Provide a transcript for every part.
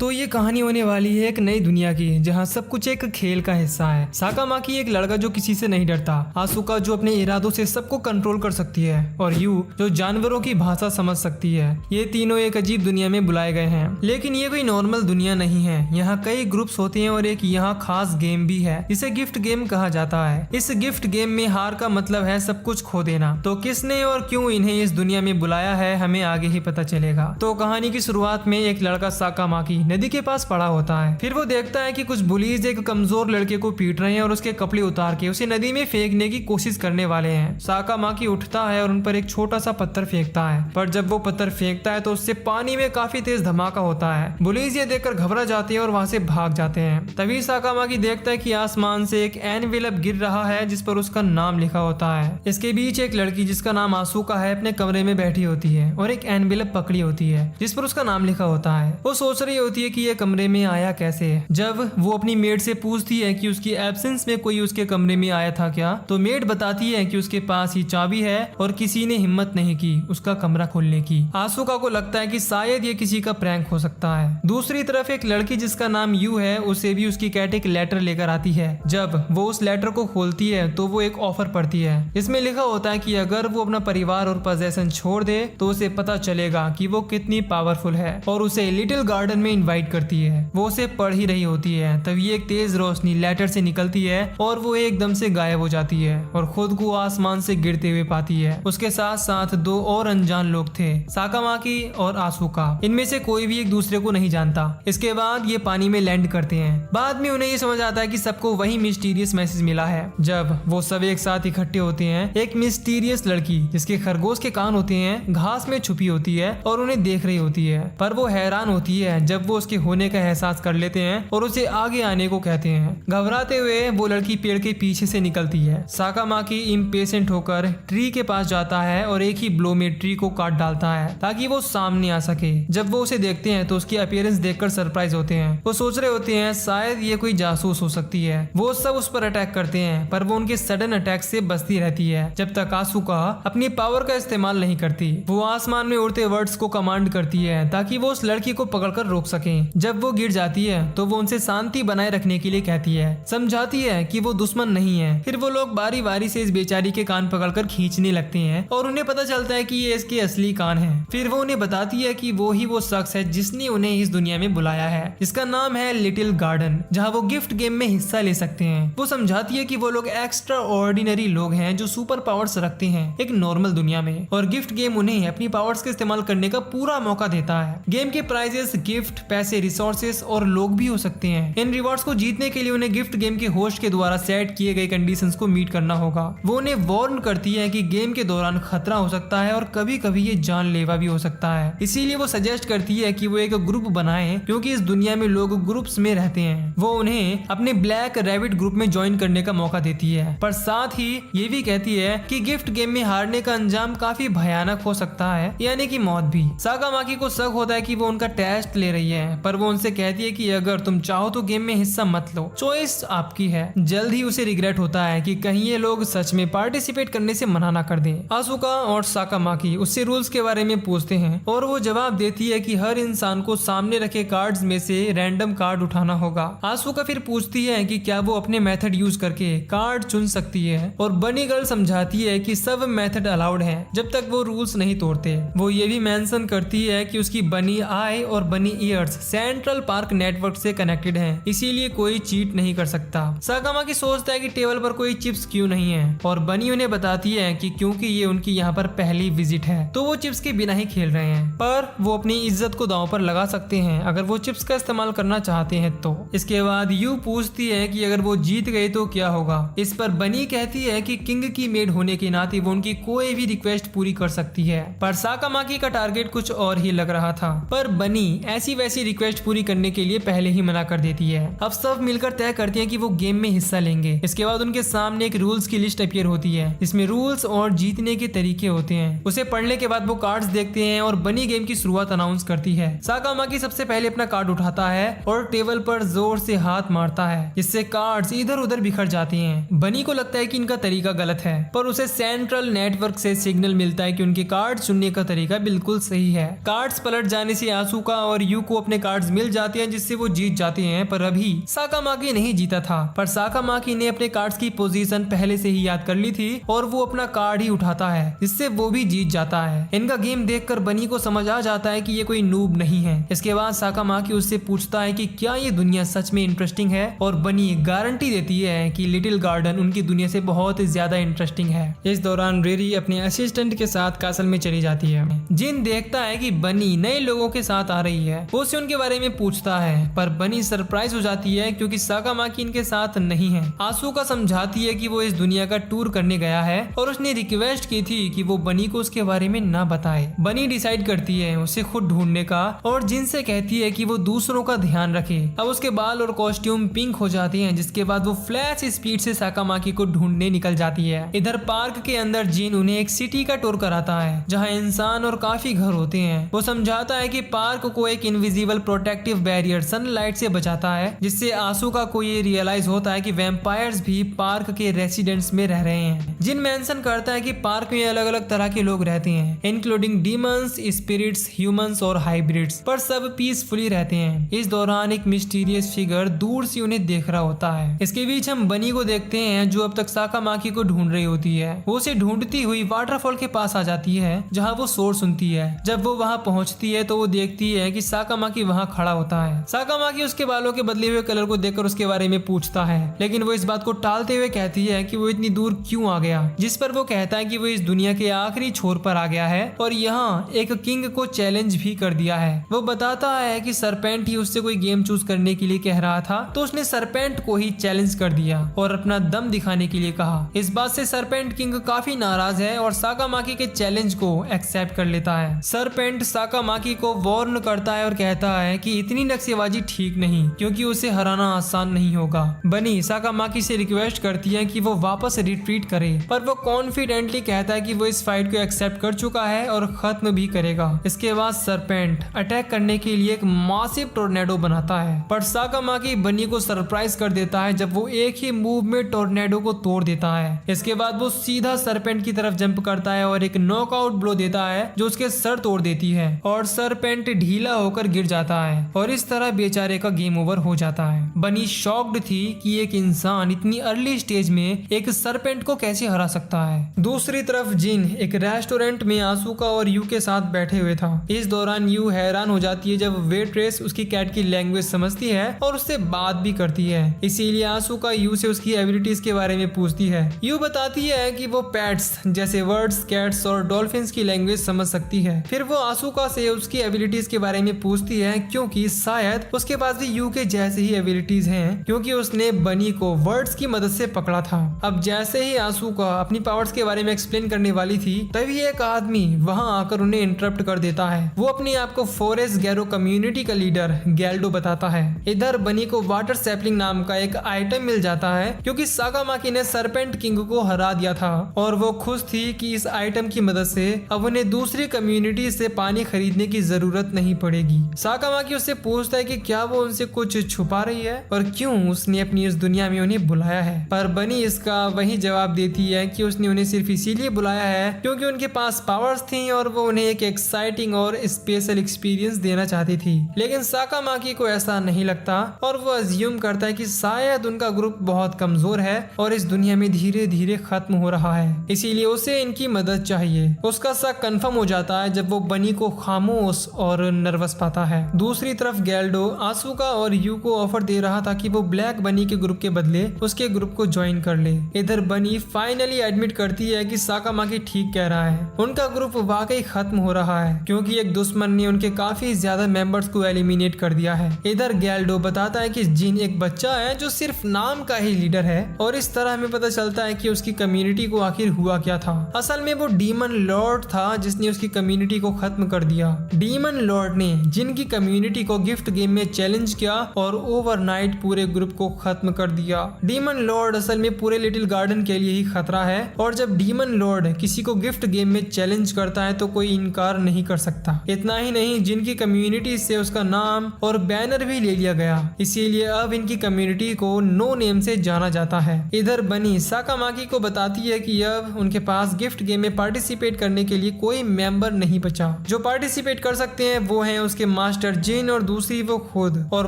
तो ये कहानी होने वाली है एक नई दुनिया की, जहाँ सब कुछ एक खेल का हिस्सा है। साकामाकी एक लड़का जो किसी से नहीं डरता, आसुका जो अपने इरादों से सबको कंट्रोल कर सकती है, और यू जो जानवरों की भाषा समझ सकती है। ये तीनों एक अजीब दुनिया में बुलाए गए हैं, लेकिन ये कोई नॉर्मल दुनिया नहीं है। यहाँ कई ग्रुप्स होते हैं और एक यहाँ खास गेम भी है जिसे गिफ्ट गेम कहा जाता है। इस गिफ्ट गेम में हार का मतलब है सब कुछ खो देना। तो किसने और क्यों इन्हें इस दुनिया में बुलाया है, हमें आगे ही पता चलेगा। तो कहानी की शुरुआत में एक लड़का साकामाकी नदी के पास पड़ा होता है। फिर वो देखता है कि कुछ बुलीज एक कमजोर लड़के को पीट रहे हैं और उसके कपड़े उतार के उसे नदी में फेंकने की कोशिश करने वाले हैं। साकामाकी उठता है और उन पर एक छोटा सा पत्थर फेंकता है, पर जब वो पत्थर फेंकता है तो उससे पानी में काफी तेज धमाका होता है। बुलीज ये देखकर घबरा जाते हैं और वहां से भाग जाते हैं। तभी साकामाकी देखता है कि आसमान से एक एनवेलप गिर रहा है जिस पर उसका नाम लिखा होता है। इसके बीच एक लड़की जिसका नाम आसुका है अपने कमरे में बैठी होती है और एक एनवेलप पकड़ी होती है जिस पर उसका नाम लिखा होता है। वो सोच रही होती है कि ये कमरे में आया कैसे। जब वो अपनी मेड से पूछती है कि उसकी एब्सेंस में कोई उसके कमरे में आया था क्या, तो मेड बताती है कि उसके पास ही चाबी है और किसी ने हिम्मत नहीं की उसका कमरा खोलने की। आसुका को लगता है कि शायद ये किसी का प्रैंक हो सकता है। दूसरी तरफ एक लड़की जिसका नाम यू है, उसे भी उसकी कैट एक लेटर लेकर आती है। जब वो उस लेटर को खोलती है तो वो एक ऑफर पढ़ती है। इसमें लिखा होता है कि अगर वो अपना परिवार और पोजेशन छोड़ दे तो उसे पता चलेगा कि वो कितनी पावरफुल है, और उसे लिटिल गार्डन में इनवाइट करती है। वो उसे पढ़ ही रही होती है, तभी एक तेज रोशनी लेटर से निकलती है और वो एकदम से गायब हो जाती है और खुद को आसमान से गिरते हुए पाती है। उसके साथ साथ दो और अनजान लोग थे, साकामाकी और आसुका। इनमें से कोई भी एक दूसरे को नहीं जानता। इसके बाद ये पानी में लैंड करते हैं। बाद में उन्हें ये समझ आता है कि सबको वही मिस्टीरियस मैसेज मिला है। जब वो सब एक साथ इकट्ठे होते हैं, एक मिस्टीरियस लड़की जिसके खरगोश के कान होते हैं घास में छुपी होती है और उन्हें देख रही होती है, पर वो हैरान होती है जब वो उसके होने का एहसास कर लेते हैं और उसे आगे आने को कहते हैं। घबराते हुए वो लड़की पेड़ के पीछे से निकलती है। साकामाकी इम्पेशेंट होकर ट्री के पास जाता है और एक ही ब्लो में ट्री को काट डालता है ताकि वो सामने आ सके। जब वो उसे देखते हैं तो उसकी अपीयरेंस देखकर सरप्राइज होते हैं। वो सोच रहे होते हैं शायद ये कोई जासूस हो सकती है। वो सब उस पर अटैक करते हैं, पर वो उनके सडन अटैक से बचती रहती है जब तक आसुका अपनी पावर का इस्तेमाल नहीं करती। वो आसमान में उड़ते वर्ड्स को कमांड करती है ताकि वो उस लड़की को पकड़कर रोक सके। जब वो गिर जाती है तो वो उनसे शांति बनाए रखने के लिए कहती है, समझाती है कि वो दुश्मन नहीं है। फिर वो लोग बारी बारी से इस बेचारी के कान पकड़कर खींचने लगते हैं और उन्हें पता चलता है कि ये इसके असली कान हैं। फिर वो उन्हें बताती है कि वो ही वो शख्स है जिसने उन्हें इस दुनिया में बुलाया है, जिसका नाम है लिटिल गार्डन, जहाँ वो गिफ्ट गेम में हिस्सा ले सकते हैं। वो समझाती है कि वो लोग एक्स्ट्रा ऑर्डिनरी लोग हैं जो सुपर पावर्स रखते हैं एक नॉर्मल दुनिया में, और गिफ्ट गेम उन्हें अपनी पावर्स का इस्तेमाल करने का पूरा मौका देता है। गेम के प्राइजेस गिफ्ट, पैसे, रिसोर्सेस और लोग भी हो सकते हैं। इन रिवॉर्ड्स को जीतने के लिए उन्हें गिफ्ट गेम के होस्ट के द्वारा सेट किए गए कंडीशंस को मीट करना होगा। वो उन्हें वार्न करती है कि गेम के दौरान खतरा हो सकता है और कभी कभी ये जानलेवा भी हो सकता है। इसीलिए वो सजेस्ट करती है कि वो एक ग्रुप बनाएं, क्योंकि इस दुनिया में लोग ग्रुप्स में रहते हैं। वो उन्हें अपने ब्लैक रैबिट ग्रुप में ज्वाइन करने का मौका देती है, पर साथ ही ये भी कहती है कि गिफ्ट गेम में हारने का अंजाम काफी भयानक हो सकता है, यानी कि मौत भी। साकामाकी को शक होता है कि वो उनका टेस्ट ले रही है, पर वो उनसे कहती है कि अगर तुम चाहो तो गेम में हिस्सा मत लो, चॉइस आपकी है। जल्द ही उसे रिग्रेट होता है कि कहीं ये लोग सच में पार्टिसिपेट करने से मना ना कर दें। आसुका और साकामाकी उससे रूल्स के बारे में पूछते हैं और वो जवाब देती है कि हर इंसान को सामने रखे कार्ड्स में से रैंडम कार्ड उठाना होगा। आसुका फिर पूछती है कि क्या वो अपने मेथड यूज करके कार्ड चुन सकती है, और बनी गर्ल समझाती है कि सब मेथड अलाउड है जब तक वो रूल्स नहीं तोड़ते। वो ये भी मेंशन करती है कि उसकी बनी आई और बनी ईयर्स सेंट्रल पार्क नेटवर्क से कनेक्टेड हैं, इसीलिए कोई चीट नहीं कर सकता। साकामाकी सोचता है कि टेबल पर कोई चिप्स क्यों नहीं है, और बनी उन्हें बताती है कि क्योंकि ये उनकी यहाँ पर पहली विजिट है तो वो चिप्स के बिना ही खेल रहे हैं, पर वो अपनी इज्जत को दांव पर लगा सकते हैं अगर वो चिप्स का इस्तेमाल करना चाहते हैं तो। इसके बाद यू पूछती है कि अगर वो जीत गए तो क्या होगा। इस पर बनी कहती है कि किंग की मेड होने के नाते वो उनकी कोई भी रिक्वेस्ट पूरी कर सकती है, पर साकामाकी का टारगेट कुछ और ही लग रहा था। पर बनी ऐसी वैसी रिक्वेस्ट पूरी करने के लिए पहले ही मना कर देती है। अब सब मिलकर तय करते हैं कि वो गेम में हिस्सा लेंगे। इसके बाद उनके सामने एक रूल्स की लिस्ट अपीयर होती है जिसमें रूल्स और जीतने के तरीके होते हैं। उसे पढ़ने के बाद वो कार्ड्स देखते हैं और बनी गेम की शुरुआत अनाउंस करती है। साकामाकी सबसे पहले अपना कार्ड उठाता है और टेबल पर जोर से हाथ मारता है, जिससे कार्ड्स इधर उधर बिखर जाते हैं। बनी को लगता है कि इनका तरीका गलत है, पर उसे सेंट्रल नेटवर्क से सिग्नल मिलता है कि उनके कार्ड चुनने का तरीका बिल्कुल सही है। कार्ड्स पलट जाने से आसुका और यू को अपने अपने कार्ड्स मिल जाते हैं जिससे वो जीत जाते हैं। पर अभी साकामाकी नहीं जीता था, पर साकामाकी ने अपने कार्ड्स की पोजीशन पहले से ही याद कर ली थी और वो अपना कार्ड ही उठाता है जिससे वो भी जीत जाता है। इनका गेम देखकर बनी को समझ आ जाता है कि ये कोई नूब नहीं है। इसके बाद साकामाकी उससे पूछता है कि क्या ये दुनिया सच में इंटरेस्टिंग है, और बनी गारंटी देती है कि लिटिल गार्डन उनकी दुनिया से बहुत ज्यादा इंटरेस्टिंग है। इस दौरान रेरी अपने असिस्टेंट के साथ कासल में चली जाती है। जिन देखता है कि बनी नए लोगों के साथ आ रही है, वो उससे उनके बारे में पूछता है, पर बनी सरप्राइज हो जाती है क्योंकि साकामाकी इनके साथ नहीं है। आसुका समझाती है कि वो इस दुनिया का टूर करने गया है और उसने रिक्वेस्ट की थी कि वो बनी को उसके बारे में ना बताए। बनी डिसाइड करती है उसे खुद ढूंढने का और जिन से कहती है कि वो दूसरों का ध्यान रखे। अब उसके बाल और कॉस्ट्यूम पिंक हो जाते हैं, जिसके बाद वो फ्लैश स्पीड से साकामाकी को ढूंढने निकल जाती है। इधर पार्क के अंदर जिन उन्हें एक सिटी का टूर कराता है जहाँ इंसान और काफी घर होते हैं। वो समझाता है कि पार्क को एक इनविजिबल प्रोटेक्टिव बैरियर सनलाइट से बचाता है, जिससे आसुका को ये रियलाइज होता है कि वैम्पायर्स भी पार्क के रेसिडेंट्स में रह रहे हैं। जिन मेंशन करता है कि पार्क में अलग अलग तरह के लोग रहते हैं, इंक्लूडिंग डीमंस, स्पिरिट्स, ह्यूमंस और हाइब्रिड्स, पर सब पीसफुली रहते हैं। इस दौरान एक मिस्टीरियस फिगर दूर से उन्हें देख रहा होता है। इसके बीच हम बनी को देखते हैं जो अब तक साकामाकी को ढूंढ रही होती है। वो उसे ढूंढती हुई वाटरफॉल के पास आ जाती है जहाँ वो शोर सुनती है। जब वो वहाँ पहुँचती है तो वो देखती है कि साकामाकी वहाँ खड़ा होता है। साकामाकी उसके बालों के बदले हुए कलर को देखकर उसके बारे में पूछता है, लेकिन वो इस बात को टालते हुए कहती है कि वो इतनी दूर क्यों आ गया, जिस पर वो कहता है कि वो इस दुनिया के आखिरी छोर पर आ गया है और यहाँ एक किंग को चैलेंज भी कर दिया है। वो बताता है कि सरपेंट ही उससे कोई गेम चूज करने के लिए कह रहा था, तो उसने सरपेंट को ही चैलेंज कर दिया और अपना दम दिखाने के लिए कहा। इस बात से सरपेंट किंग काफी नाराज है और साकामाकी के चैलेंज को एक्सेप्ट कर लेता है। सरपेंट साकामाकी को वार्न करता है और कहता है कि इतनी नक्शेबाजी ठीक नहीं, क्योंकि उसे हराना आसान नहीं होगा। बनी साकामाकी से रिक्वेस्ट करती है कि वो वापस रिट्रीट करे, पर वो कॉन्फिडेंटली कहता है कि वो इस फाइट को एक्सेप्ट कर चुका है और खत्म भी करेगा। इसके बाद सरपेंट अटैक करने के लिए एक मासिव टोर्नेडो बनाता है, पर साकामाकी बनी को सरप्राइज कर देता है जब वो एक ही मूव में टोर्नेडो को तोड़ देता है। इसके बाद वो सीधा सरपेंट की तरफ जंप करता है और एक नॉकआउट ब्लो देता है जो उसके सर तोड़ देती है और सरपेंट ढीला होकर गिर जाता है और इस तरह बेचारे का गेम ओवर हो जाता है। बनी शॉक्ड थी कि एक इंसान इतनी अर्ली स्टेज में एक सरपेंट को कैसे हरा सकता है। दूसरी तरफ जिन एक रेस्टोरेंट में आसुका और यू के साथ बैठे हुए था। इस दौरान यू हैरान हो जाती है जब वेट्रेस उसकी कैट की लैंग्वेज समझती है और उससे बात भी करती है। इसीलिए आसुका यू से उसकी एबिलिटीज के बारे में पूछती है। यू बताती है कि वो पेट्स जैसे वर्ड्स, कैट्स और डॉल्फिन्स की लैंग्वेज समझ सकती है। फिर वो आसुका से उसकी एबिलिटीज के बारे में पूछती है क्योंकि शायद उसके पास भी यू के जैसे ही एबिलिटीज हैं, क्योंकि उसने बनी को वर्ड्स की मदद से पकड़ा था। अब जैसे ही आसुका अपनी पावर्स के बारे में एक्सप्लेन करने वाली थी, तभी एक आदमी वहां आकर उन्हें इंटरप्ट कर देता है। वो अपने आप को फॉरेस्ट गैरो कम्युनिटी का लीडर गैल्डो बताता है। इधर बनी को वाटर सैपलिंग नाम का एक आइटम मिल जाता है क्योंकि साकामाकी ने सरपेंट किंग को हरा दिया था और वो खुश थी कि इस आइटम की मदद से अब उन्हें दूसरी कम्युनिटी से पानी खरीदने की जरूरत नहीं पड़ेगी। साकामाकी उससे पूछता है कि क्या वो उनसे कुछ छुपा रही है और क्यों उसने अपनी इस दुनिया में उन्हें बुलाया है, पर बनी इसका वही जवाब देती है कि उसने उन्हें सिर्फ इसीलिए बुलाया है क्योंकि उनके पास पावर्स थी और वो उन्हें एक एक्साइटिंग और स्पेशल एक्सपीरियंस देना चाहती थी। लेकिन साकामाकी को ऐसा नहीं लगता और वो अज्यूम करता है कि शायद उनका ग्रुप बहुत कमजोर है और इस दुनिया में धीरे धीरे खत्म हो रहा है, इसीलिए उसे इनकी मदद चाहिए। उसका शक कंफर्म हो जाता है जब वो बनी को खामोश और नर्वस पाता है। दूसरी तरफ गैल्डो आसुका और यू को ऑफर दे रहा था कि वो ब्लैक बनी के ग्रुप के बदले उसके ग्रुप को ज्वाइन कर ले। इधर बनी फाइनली एडमिट करती है कि साकामाकी ठीक कह रहा है, उनका ग्रुप वाकई खत्म हो रहा है क्योंकि एक दुश्मन ने उनके काफी ज्यादा मेंबर्स को एलिमिनेट कर दिया है। इधर गैल्डो बताता है कि जिन एक बच्चा है जो सिर्फ नाम का ही लीडर है और इस तरह हमें पता चलता है कि उसकी कम्युनिटी को आखिर हुआ क्या था। असल में वो डीमन लॉर्ड था जिसने उसकी कम्युनिटी को खत्म कर दिया। डीमन लॉर्ड ने जिनकी कम्युनिटी को गिफ्ट गेम में चैलेंज किया और ओवरनाइट पूरे ग्रुप को खत्म कर दिया। डीमन लॉर्ड असल में पूरे लिटिल गार्डन के लिए ही खतरा है और जब डीमन लॉर्ड किसी को गिफ्ट गेम में चैलेंज करता है तो कोई इनकार नहीं कर सकता। इतना ही नहीं, जिनकी कम्युनिटी से उसका नाम और बैनर भी ले लिया गया, इसीलिए अब इनकी कम्युनिटी को नो नेम से जाना जाता है। इधर बनी साकामाकी को बताती है कि अब उनके पास गिफ्ट गेम में पार्टिसिपेट करने के लिए कोई मेंबर नहीं बचा। जो पार्टिसिपेट कर सकते हैं वो हैं उसके मास्टर मास्टर जिन और दूसरी वो खुद, और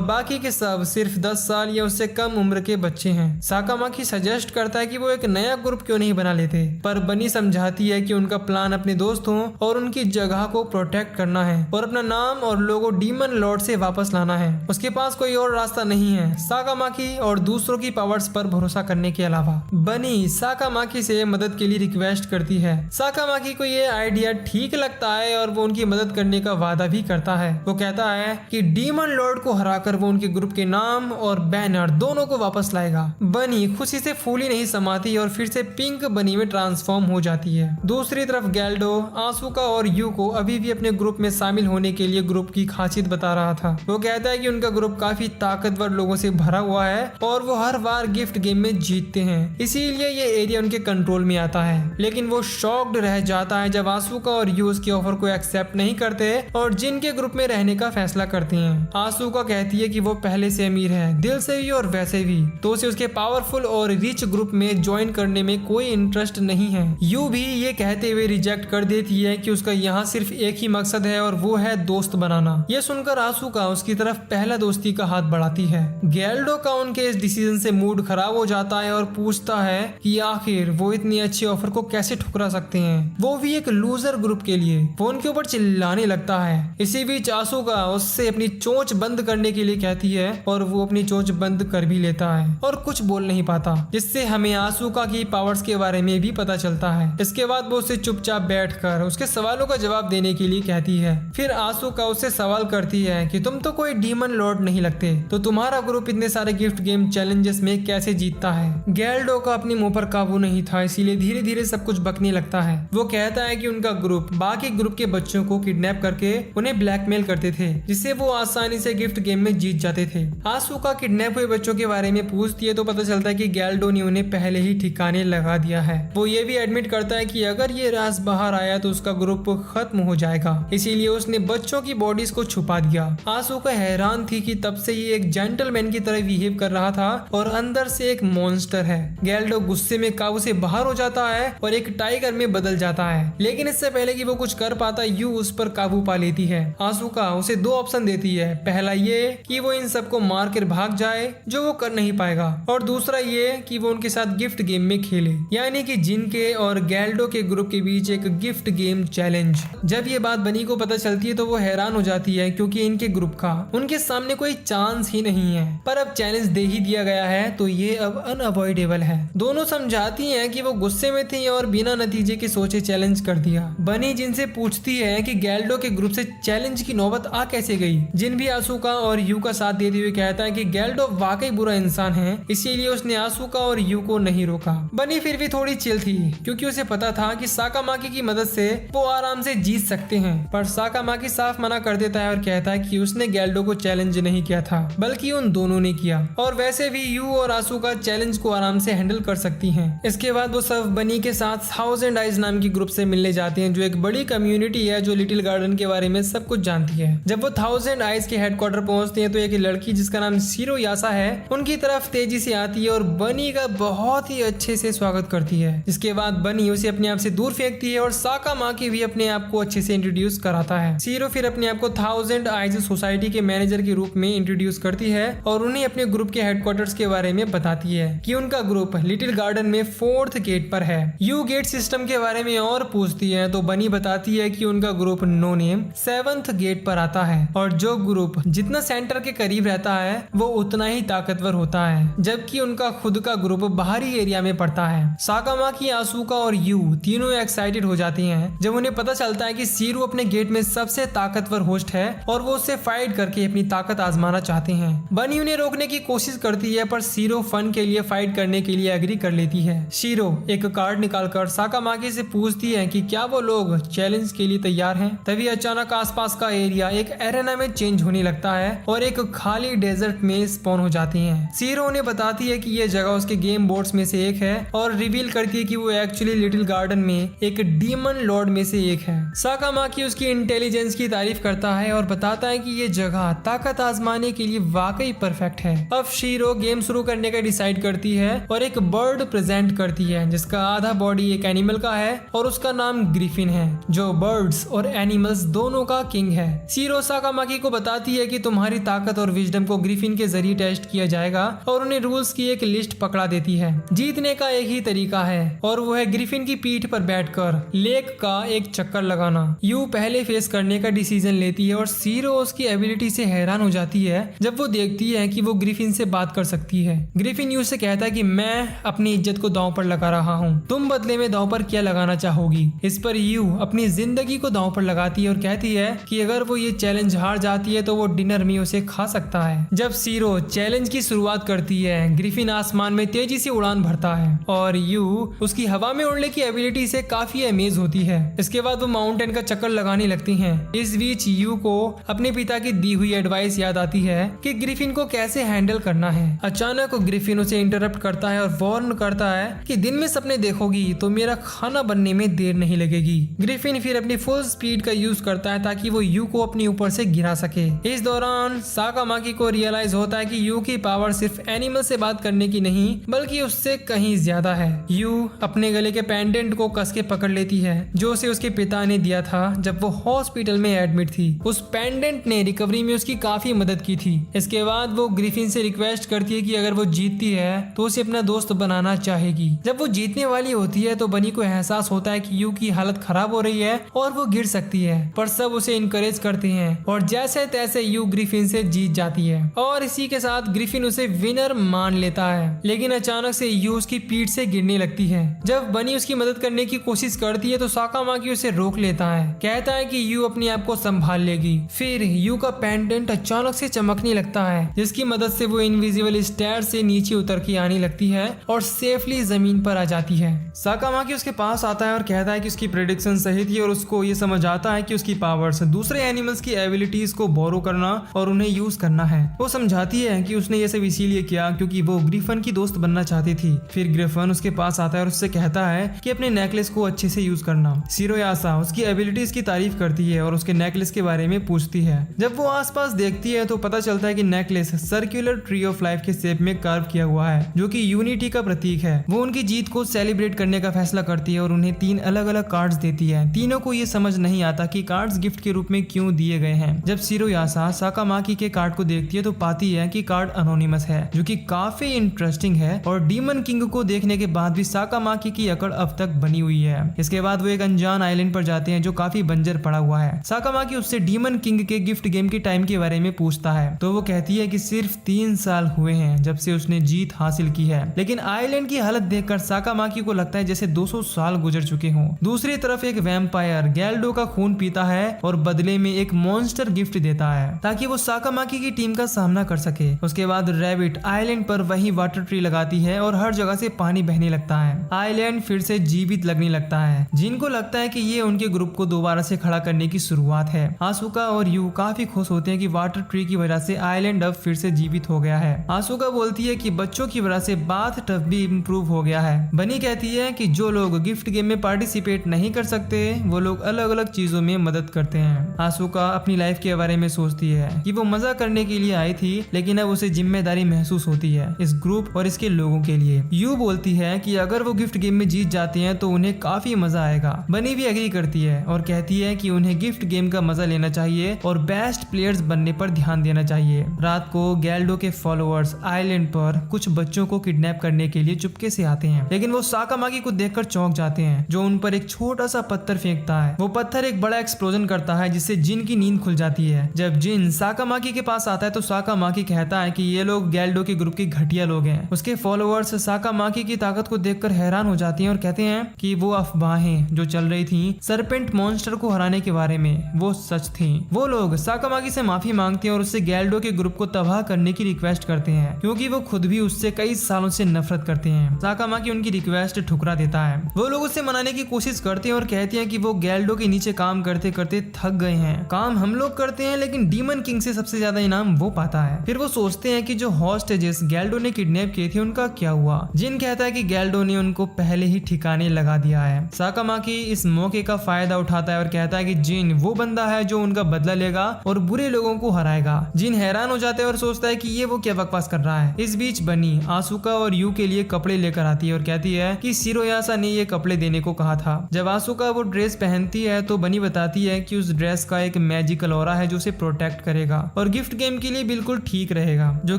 बाकी के सब सिर्फ 10 साल या उससे कम उम्र के बच्चे हैं। साकामाकी सजेस्ट करता है कि वो एक नया ग्रुप क्यों नहीं बना लेते, पर बनी समझाती है कि उनका प्लान अपने दोस्तों और उनकी जगह को प्रोटेक्ट करना है और अपना नाम और लोगो डीमन लॉर्ड से वापस लाना है। उसके पास कोई और रास्ता नहीं है साकामाकी और दूसरों की पावर्स पर भरोसा करने के अलावा। बनी साकामाकी से मदद के लिए रिक्वेस्ट करती है। साकामाकी को ये आइडिया ठीक लगता है और वो उनकी मदद करने का वादा भी करता है। वो कहता है कि डीमन लॉर्ड को हराकर वो उनके ग्रुप के नाम और बैनर दोनों को वापस लाएगा। बनी खुशी से फूली नहीं समाती और फिर से पिंक बनी में ट्रांसफॉर्म हो जाती है। दूसरी तरफ गैल्डो आसुका और यू को अभी भी अपने ग्रुप में शामिल होने के लिए ग्रुप की खासियत बता रहा था। वो कहता है कि उनका ग्रुप काफी ताकतवर लोगों से भरा हुआ है और वो हर बार गिफ्ट गेम में जीतते हैं, इसीलिए ये एरिया उनके कंट्रोल में आता है। लेकिन वो शॉक्ड रह जाता है जब आसुका और यू उसके ऑफर को एक्सेप्ट नहीं करते और जिनके ग्रुप में रहने का फैसला करते हैं। आसुका कहती है कि वो पहले से अमीर है, दिल से भी और वैसे भी, तो उसे उसके पावरफुल और रिच ग्रुप में ज्वाइन करने में कोई इंटरेस्ट नहीं है। यू भी ये कहते हुए रिजेक्ट कर देती है कि उसका यहाँ सिर्फ एक ही मकसद है और वो है दोस्त बनाना। ये सुनकर आसुका उसकी तरफ पहला दोस्ती का हाथ बढ़ाती है। गैल्डो का उनके इस डिसीजन से मूड खराब हो जाता है और पूछता है कि आखिर वो इतनी अच्छी ऑफर को कैसे ठुकरा सकते हैं, वो भी एक लूजर ग्रुप के लिए। वो उनके ऊपर चिल्लाने लगता है। इसी बीच आसुका उससे अपनी चोंच बंद करने के लिए कहती है और वो अपनी चोंच बंद कर भी लेता है और कुछ बोल नहीं पाता, जिससे हमें आसुका की पावर्स के बारे में भी पता चलता है। इसके बाद वो उससे चुपचाप बैठकर उसके सवालों का जवाब देने के लिए कहती है। फिर आसुका उससे सवाल करती है कि तुम तो कोई डीमन लॉर्ड नहीं लगते, तो तुम्हारा ग्रुप इतने सारे गिफ्ट गेम चैलेंजेस में कैसे जीतता है। गैल्डो का अपने मुंह पर काबू नहीं था, इसीलिए धीरे धीरे सब कुछ बकने लगता है। वो कहता है कि उनका ग्रुप बाकी ग्रुप के बच्चों को किडनैप करके उन्हें ब्लैकमेल करते थे, जिससे वो आसानी से गिफ्ट गेम में जीत जाते थे। आसुका किडनैप हुए बच्चों के बारे में पूछती है तो पता चलता है कि गैल्डो ने उन्हें पहले ही ठिकाने लगा दिया है। वो ये भी एडमिट करता है कि अगर ये राज बाहर आया तो उसका ग्रुप खत्म हो जाएगा, इसीलिए उसने बच्चों की बॉडीज को छुपा दिया। आसुका हैरान थी कि तब से ये एक जेंटलमैन की तरह बिहेव कर रहा था और अंदर से एक मॉन्स्टर है। गैल्डो गुस्से में काबू से बाहर हो जाता है और एक टाइगर में बदल जाता है, लेकिन इससे पहले कि वो कुछ कर पाता यू उस पर काबू पा लेती है। आसुका उसे 2 ऑप्शन देती है, पहला ये कि वो इन सबको मार कर भाग जाए, जो वो कर नहीं पाएगा, और दूसरा ये कि वो उनके साथ गिफ्ट गेम में खेले, यानी कि जिनके और गैल्डो के ग्रुप के बीच एक गिफ्ट गेम चैलेंज। जब ये बात बनी को पता चलती है तो वो हैरान हो जाती है, क्योंकि इनके ग्रुप का उनके सामने कोई चांस ही नहीं है। पर अब चैलेंज दे ही दिया गया है तो ये अब अनअवॉइडेबल है। दोनों समझाती हैं कि वो गुस्से में थी और बिना नतीजे के सोचे चैलेंज कर दिया। बनी जिनसे पूछती है कि गैल्डो के ग्रुप से चैलेंज की नौबत आ कैसे गई। जिन भी आसुका और यू का साथ देते हुए कहता है कि गैल्डो वाकई बुरा इंसान है, इसीलिए उसने आसुका और यू को नहीं रोका। बनी फिर भी थोड़ी चिल थी, क्योंकि उसे पता था कि साकामाकी की मदद से वो आराम से जीत सकते हैं। पर साकामाकी साफ मना कर देता है और कहता है कि उसने गैल्डो को चैलेंज नहीं किया था, बल्कि उन दोनों ने किया, और वैसे भी यू और आसुका चैलेंज को आराम से हैंडल कर सकती हैं। इसके बाद वो सब बनी के साथ 1000 आइज नाम की ग्रुप से मिलने जाते हैं, जो एक बड़ी कम्युनिटी है जो लिटिल गार्डन के बारे में सब कुछ जानती है। जब वो 1000 आइज के हेडक्वार्टर पहुंचते हैं तो एक लड़की जिसका नाम शिरो यासा है उनकी तरफ तेजी से आती है और बनी का बहुत ही अच्छे से स्वागत करती है। इसके बाद बनी उसे अपने आप से दूर फेंकती है और साकामाकी भी अपने आप को अच्छे से इंट्रोड्यूस कराता है। शिरो फिर अपने आप को 1000 आइज सोसाइटी के मैनेजर के रूप में इंट्रोड्यूस करती है और उन्हें अपने ग्रुप के हेडक्वार्टर्स के बारे में बताती है कि उनका ग्रुप लिटिल गार्डन में 4th गेट पर है। यू गेट सिस्टम के बारे में और पूछती है तो बनी बताती है कि उनका group no name 7th gate पर आता है और जो ग्रुप जितना सेंटर के करीब रहता है वो उतना ही ताकतवर होता है, जबकि उनका खुद का ग्रुप बाहरी एरिया में पड़ता है। साकामाकी, आसुका और यू तीनों एक्साइटेड हो जाती हैं जब उन्हें पता चलता है कि शिरो अपने गेट में सबसे ताकतवर होस्ट है और वो उससे फाइट करके अपनी ताकत आजमाना चाहते हैं। बनी उन्हें रोकने की कोशिश करती है पर शिरो फन के लिए फाइट करने के लिए एग्री कर लेती है। शिरो एक कार्ड निकालकर साकामाकी से पूछती है कि क्या वो लोग चैलेंज के लिए तैयार हैं। तभी अचानक आसपास का एरिया एक एरेना में चेंज होने लगता है और एक खाली डेजर्ट में स्पॉन हो जाती हैं। शिरो उन्हें बताती है कि ये जगह उसके गेम बोर्ड्स में से एक है और रिवील करती है कि वो एक्चुअली लिटिल गार्डन में एक डीमन लॉर्ड में से एक है। साकामाकी उसकी इंटेलिजेंस की तारीफ करता है और बताता है कि ये जगह ताकत आजमाने के लिए वाकई परफेक्ट है। अब शिरो गेम शुरू करने का डिसाइड करती है और एक बर्ड प्रेजेंट करती है जिसका आधा बॉडी एक एनिमल का है और उसका नाम ग्रिफिन है, जो बर्ड्स और एनिमल्स दोनों का किंग है। शिरो सीरो साकामाकी को बताती है कि तुम्हारी ताकत और विजडम को ग्रिफिन के जरिए टेस्ट किया जाएगा और उन्हें रूल्स की एक लिस्ट पकड़ा देती है। जीतने का एक ही तरीका है और वो है ग्रिफिन की पीठ पर बैठकर लेक का एक चक्कर लगाना। यू पहले फेस करने का डिसीजन लेती है और सीरो उसकी एबिलिटी से हैरान हो जाती है जब वो देखती है कि वो ग्रिफिन से बात कर सकती है। ग्रिफिन यू से कहता है कि मैं अपनी इज्जत को दांव पर लगा रहा हूँ, तुम बदले में दांव पर क्या लगाना चाहोगी। इस पर यू अपनी जिंदगी को दांव पर लगाती है और कहती है कि अगर वो ये चैलेंज हार जाती है तो वो डिनर में उसे खा सकता है। जब सीरो चैलेंज की शुरुआत करती है, ग्रिफिन आसमान में तेजी से उड़ान भरता है और यू उसकी हवा में उड़ने की एबिलिटी से काफी अमेज होती है। इसके बाद वो माउंटेन का चक्कर लगाने लगती हैं। इस बीच यू को अपने पिता की दी हुई एडवाइस याद आती है कि ग्रिफिन को कैसे हैंडल करना है। अचानक ग्रिफिन उसे इंटरप्ट करता है और वार्न करता है कि दिन में सपने देखोगी तो मेरा खाना बनने में देर नहीं लगेगी। ग्रिफिन फिर अपनी फुल स्पीड का यूज करता है ताकि वो यू को अपने ऊपर से गिरा सके। इस दौरान साकामाकी को रियलाइज होता है कि यू की पावर सिर्फ एनिमल से बात करने की नहीं बल्कि उससे कहीं ज्यादा है। यू अपने गले के पेंडेंट को कस के पकड़ लेती है जो उसे उसके पिता ने दिया था जब वो हॉस्पिटल में एडमिट थी। उस पेंडेंट ने रिकवरी में उसकी काफी मदद की थी। इसके बाद वो ग्रिफिन से रिक्वेस्ट करती है कि अगर वो जीतती है तो उसे अपना दोस्त बनाना चाहेगी। जब वो जीतने वाली होती है तो बनी को एहसास होता है कि यू की हालत खराब हो रही है और वो गिर सकती है, पर सब उसे इनकरेज करते हैं और जैसे तैसे यू ग्रिफिन से जीत जाती है और इसी के साथ ग्रिफिन उसे विनर मान लेता है। लेकिन अचानक से यू उसकी पीठ से गिरने लगती है। जब बनी उसकी मदद करने की कोशिश करती है तो साकामाकी उसे रोक लेता है, कहता है कि यू अपने आप को संभाल लेगी। फिर यू का पेंडेंट अचानक से चमकने लगता है जिसकी मदद से वो इनविजिबल स्टेयर से नीचे उतर के आने लगती है और सेफली जमीन पर आ जाती है। साकामाकी उसके पास आता है और कहता है कि उसकी प्रेडिक्शन सही थी और उसको ये समझ आता है कि उसकी पावर्स दूसरे एनिमल्स की एबिलिटीज को बोरो करना और उन्हें यूज करना है। वो समझाती है कि उसने ये सब इसीलिए किया क्योंकि वो ग्रिफिन की दोस्त बनना चाहती थी। फिर ग्रिफिन उसके पास आता है और उससे कहता है कि अपने नेकलेस को अच्छे से यूज करना। सिरोयासा उसकी एबिलिटीज की तारीफ करती है और उसके नेकलेस के बारे में पूछती है। जब वो आसपास देखती है तो पता चलता है कि necklace circular tree of life के शेप में कार्व किया हुआ है जो कि यूनिटी का प्रतीक है। वो उनकी जीत को सेलिब्रेट करने का फैसला करती है और उन्हें 3 अलग अलग कार्ड्स देती है। तीनों को ये समझ नहीं आता कि कार्ड्स गिफ्ट के रूप में क्यों दिए गए हैं। जब सिरोयासा साकामाकी के कार्ड को देखती है तो पाती है कि कार्ड अनोनिमस है जो कि काफी इंटरेस्टिंग है और डीमन किंग को देखने के बाद भी साकामाकी की अकड़ अब तक बनी हुई है। इसके बाद वो एक अनजान आइलैंड पर जाते हैं जो काफी बंजर पड़ा हुआ है। साकामाकी उससे डीमन किंग के गिफ्ट गेम के टाइम के बारे में पूछता है तो वो कहती है कि सिर्फ 3 साल हुए हैं जब से उसने जीत हासिल की है। लेकिन आइलैंड की हालत देखकर साकामाकी को लगता है जैसे 200 साल गुजर चुके हों। दूसरी तरफ एक वैम्पायर गैल्डो का खून पीता है और बदले में एक मॉन्स्टर गिफ्ट देता है ताकि वो साकामाकी की टीम का सामना कर सके। उसके बाद रैबिट आइलैंड पर वही वाटर ट्री लगाती है और हर जगह से पानी बहने लगता है। आइलैंड फिर से जीवित लगने लगता है जिनको लगता है कि ये उनके ग्रुप को दोबारा से खड़ा करने की शुरुआत है। आसुका और यू काफी खुश होते हैं कि वाटर ट्री की वजह से आइलैंड अब फिर से जीवित हो गया है। आसुका बोलती है कि बच्चों की वजह से बाथ टब भी इम्प्रूव हो गया है। बनी कहती है कि जो लोग गिफ्ट गेम में पार्टिसिपेट नहीं कर सकते वो लोग अलग अलग चीजों में मदद करते हैं। आसुका अपनी लाइफ के बारे में सोचती है कि वो मजा करने के लिए आई थी लेकिन अब उसे जिम्मेदारी महसूस होती है इस ग्रुप और इसके लोगों के लिए। यू बोलती है कि अगर वो गिफ्ट गेम में जीत जाते हैं तो उन्हें काफी मजा आएगा। बनी भी एग्री करती है और कहती है कि उन्हें गिफ्ट गेम का मजा लेना चाहिए और बेस्ट प्लेयर्स बनने पर ध्यान देना चाहिए। रात को गैल्डो के फॉलोअर्स आइलैंड पर कुछ बच्चों को किडनैप करने के लिए चुपके से आते हैं लेकिन वो साकामाकी को देखकर चौंक जाते हैं जो उन पर एक छोटा सा पत्थर फेंकता है। वो पत्थर एक बड़ा एक्सप्लोजन करता है जिससे जिन की नींद खुल जाती है। जब जिन साकामाकी के पास आता है तो साकामाकी कहता है कि ये लोग गैल्डो के ग्रुप के घटिया लोग हैं। उसके फॉलोअर्स साकामाकी की ताकत को देखकर हैरान हो जाती हैं और कहते हैं कि वो अफवाहें जो चल रही थी सरपेंट मॉन्स्टर को हराने के बारे में वो सच थी। वो लोग साकामाकी से माफी मांगते हैं और उससे गैल्डो के ग्रुप को तबाह करने की रिक्वेस्ट करते हैं क्योंकि वो खुद भी उससे कई सालों से नफरत करते हैं। साकामाकी उनकी रिक्वेस्ट ठुकरा देता है। वो लोग उससे मनाने की कोशिश करते हैं और कहते हैं कि वो गैल्डो के नीचे काम करते करते थक गए हैं। काम हम लोग करते हैं लेकिन डीमन किंग से सबसे ज्यादा इनाम वो पाता है। फिर वो सोचते हैं कि जो हॉस्टेजेस गैल्डो ने किडनैप किए थे उनका क्या हुआ। जिन कहता है कि गैल्डो ने उनको पहले ही ठिकाने लगा दिया है। साकामाकी इस मौके का फायदा उठाता है और कहता है कि जिन वो बंदा है जो उनका बदला लेगा और बुरे लोगों को हराएगा। जिन हैरान हो जाता है और सोचता है कि ये वो क्या बकवास कर रहा है। इस बीच बनी आसुका और यू के लिए कपड़े लेकर आती है और कहती है कि सिरोयासा ने ये कपड़े देने को कहा था। जब आसुका वो ड्रेस पहनती है तो बनी बताती है कि उस ड्रेस का एक मैजिकल ऑरा है जो उसे प्रोटेक्ट करेगा और गिफ्ट गेम के लिए बिल्कुल ठीक रहेगा, जो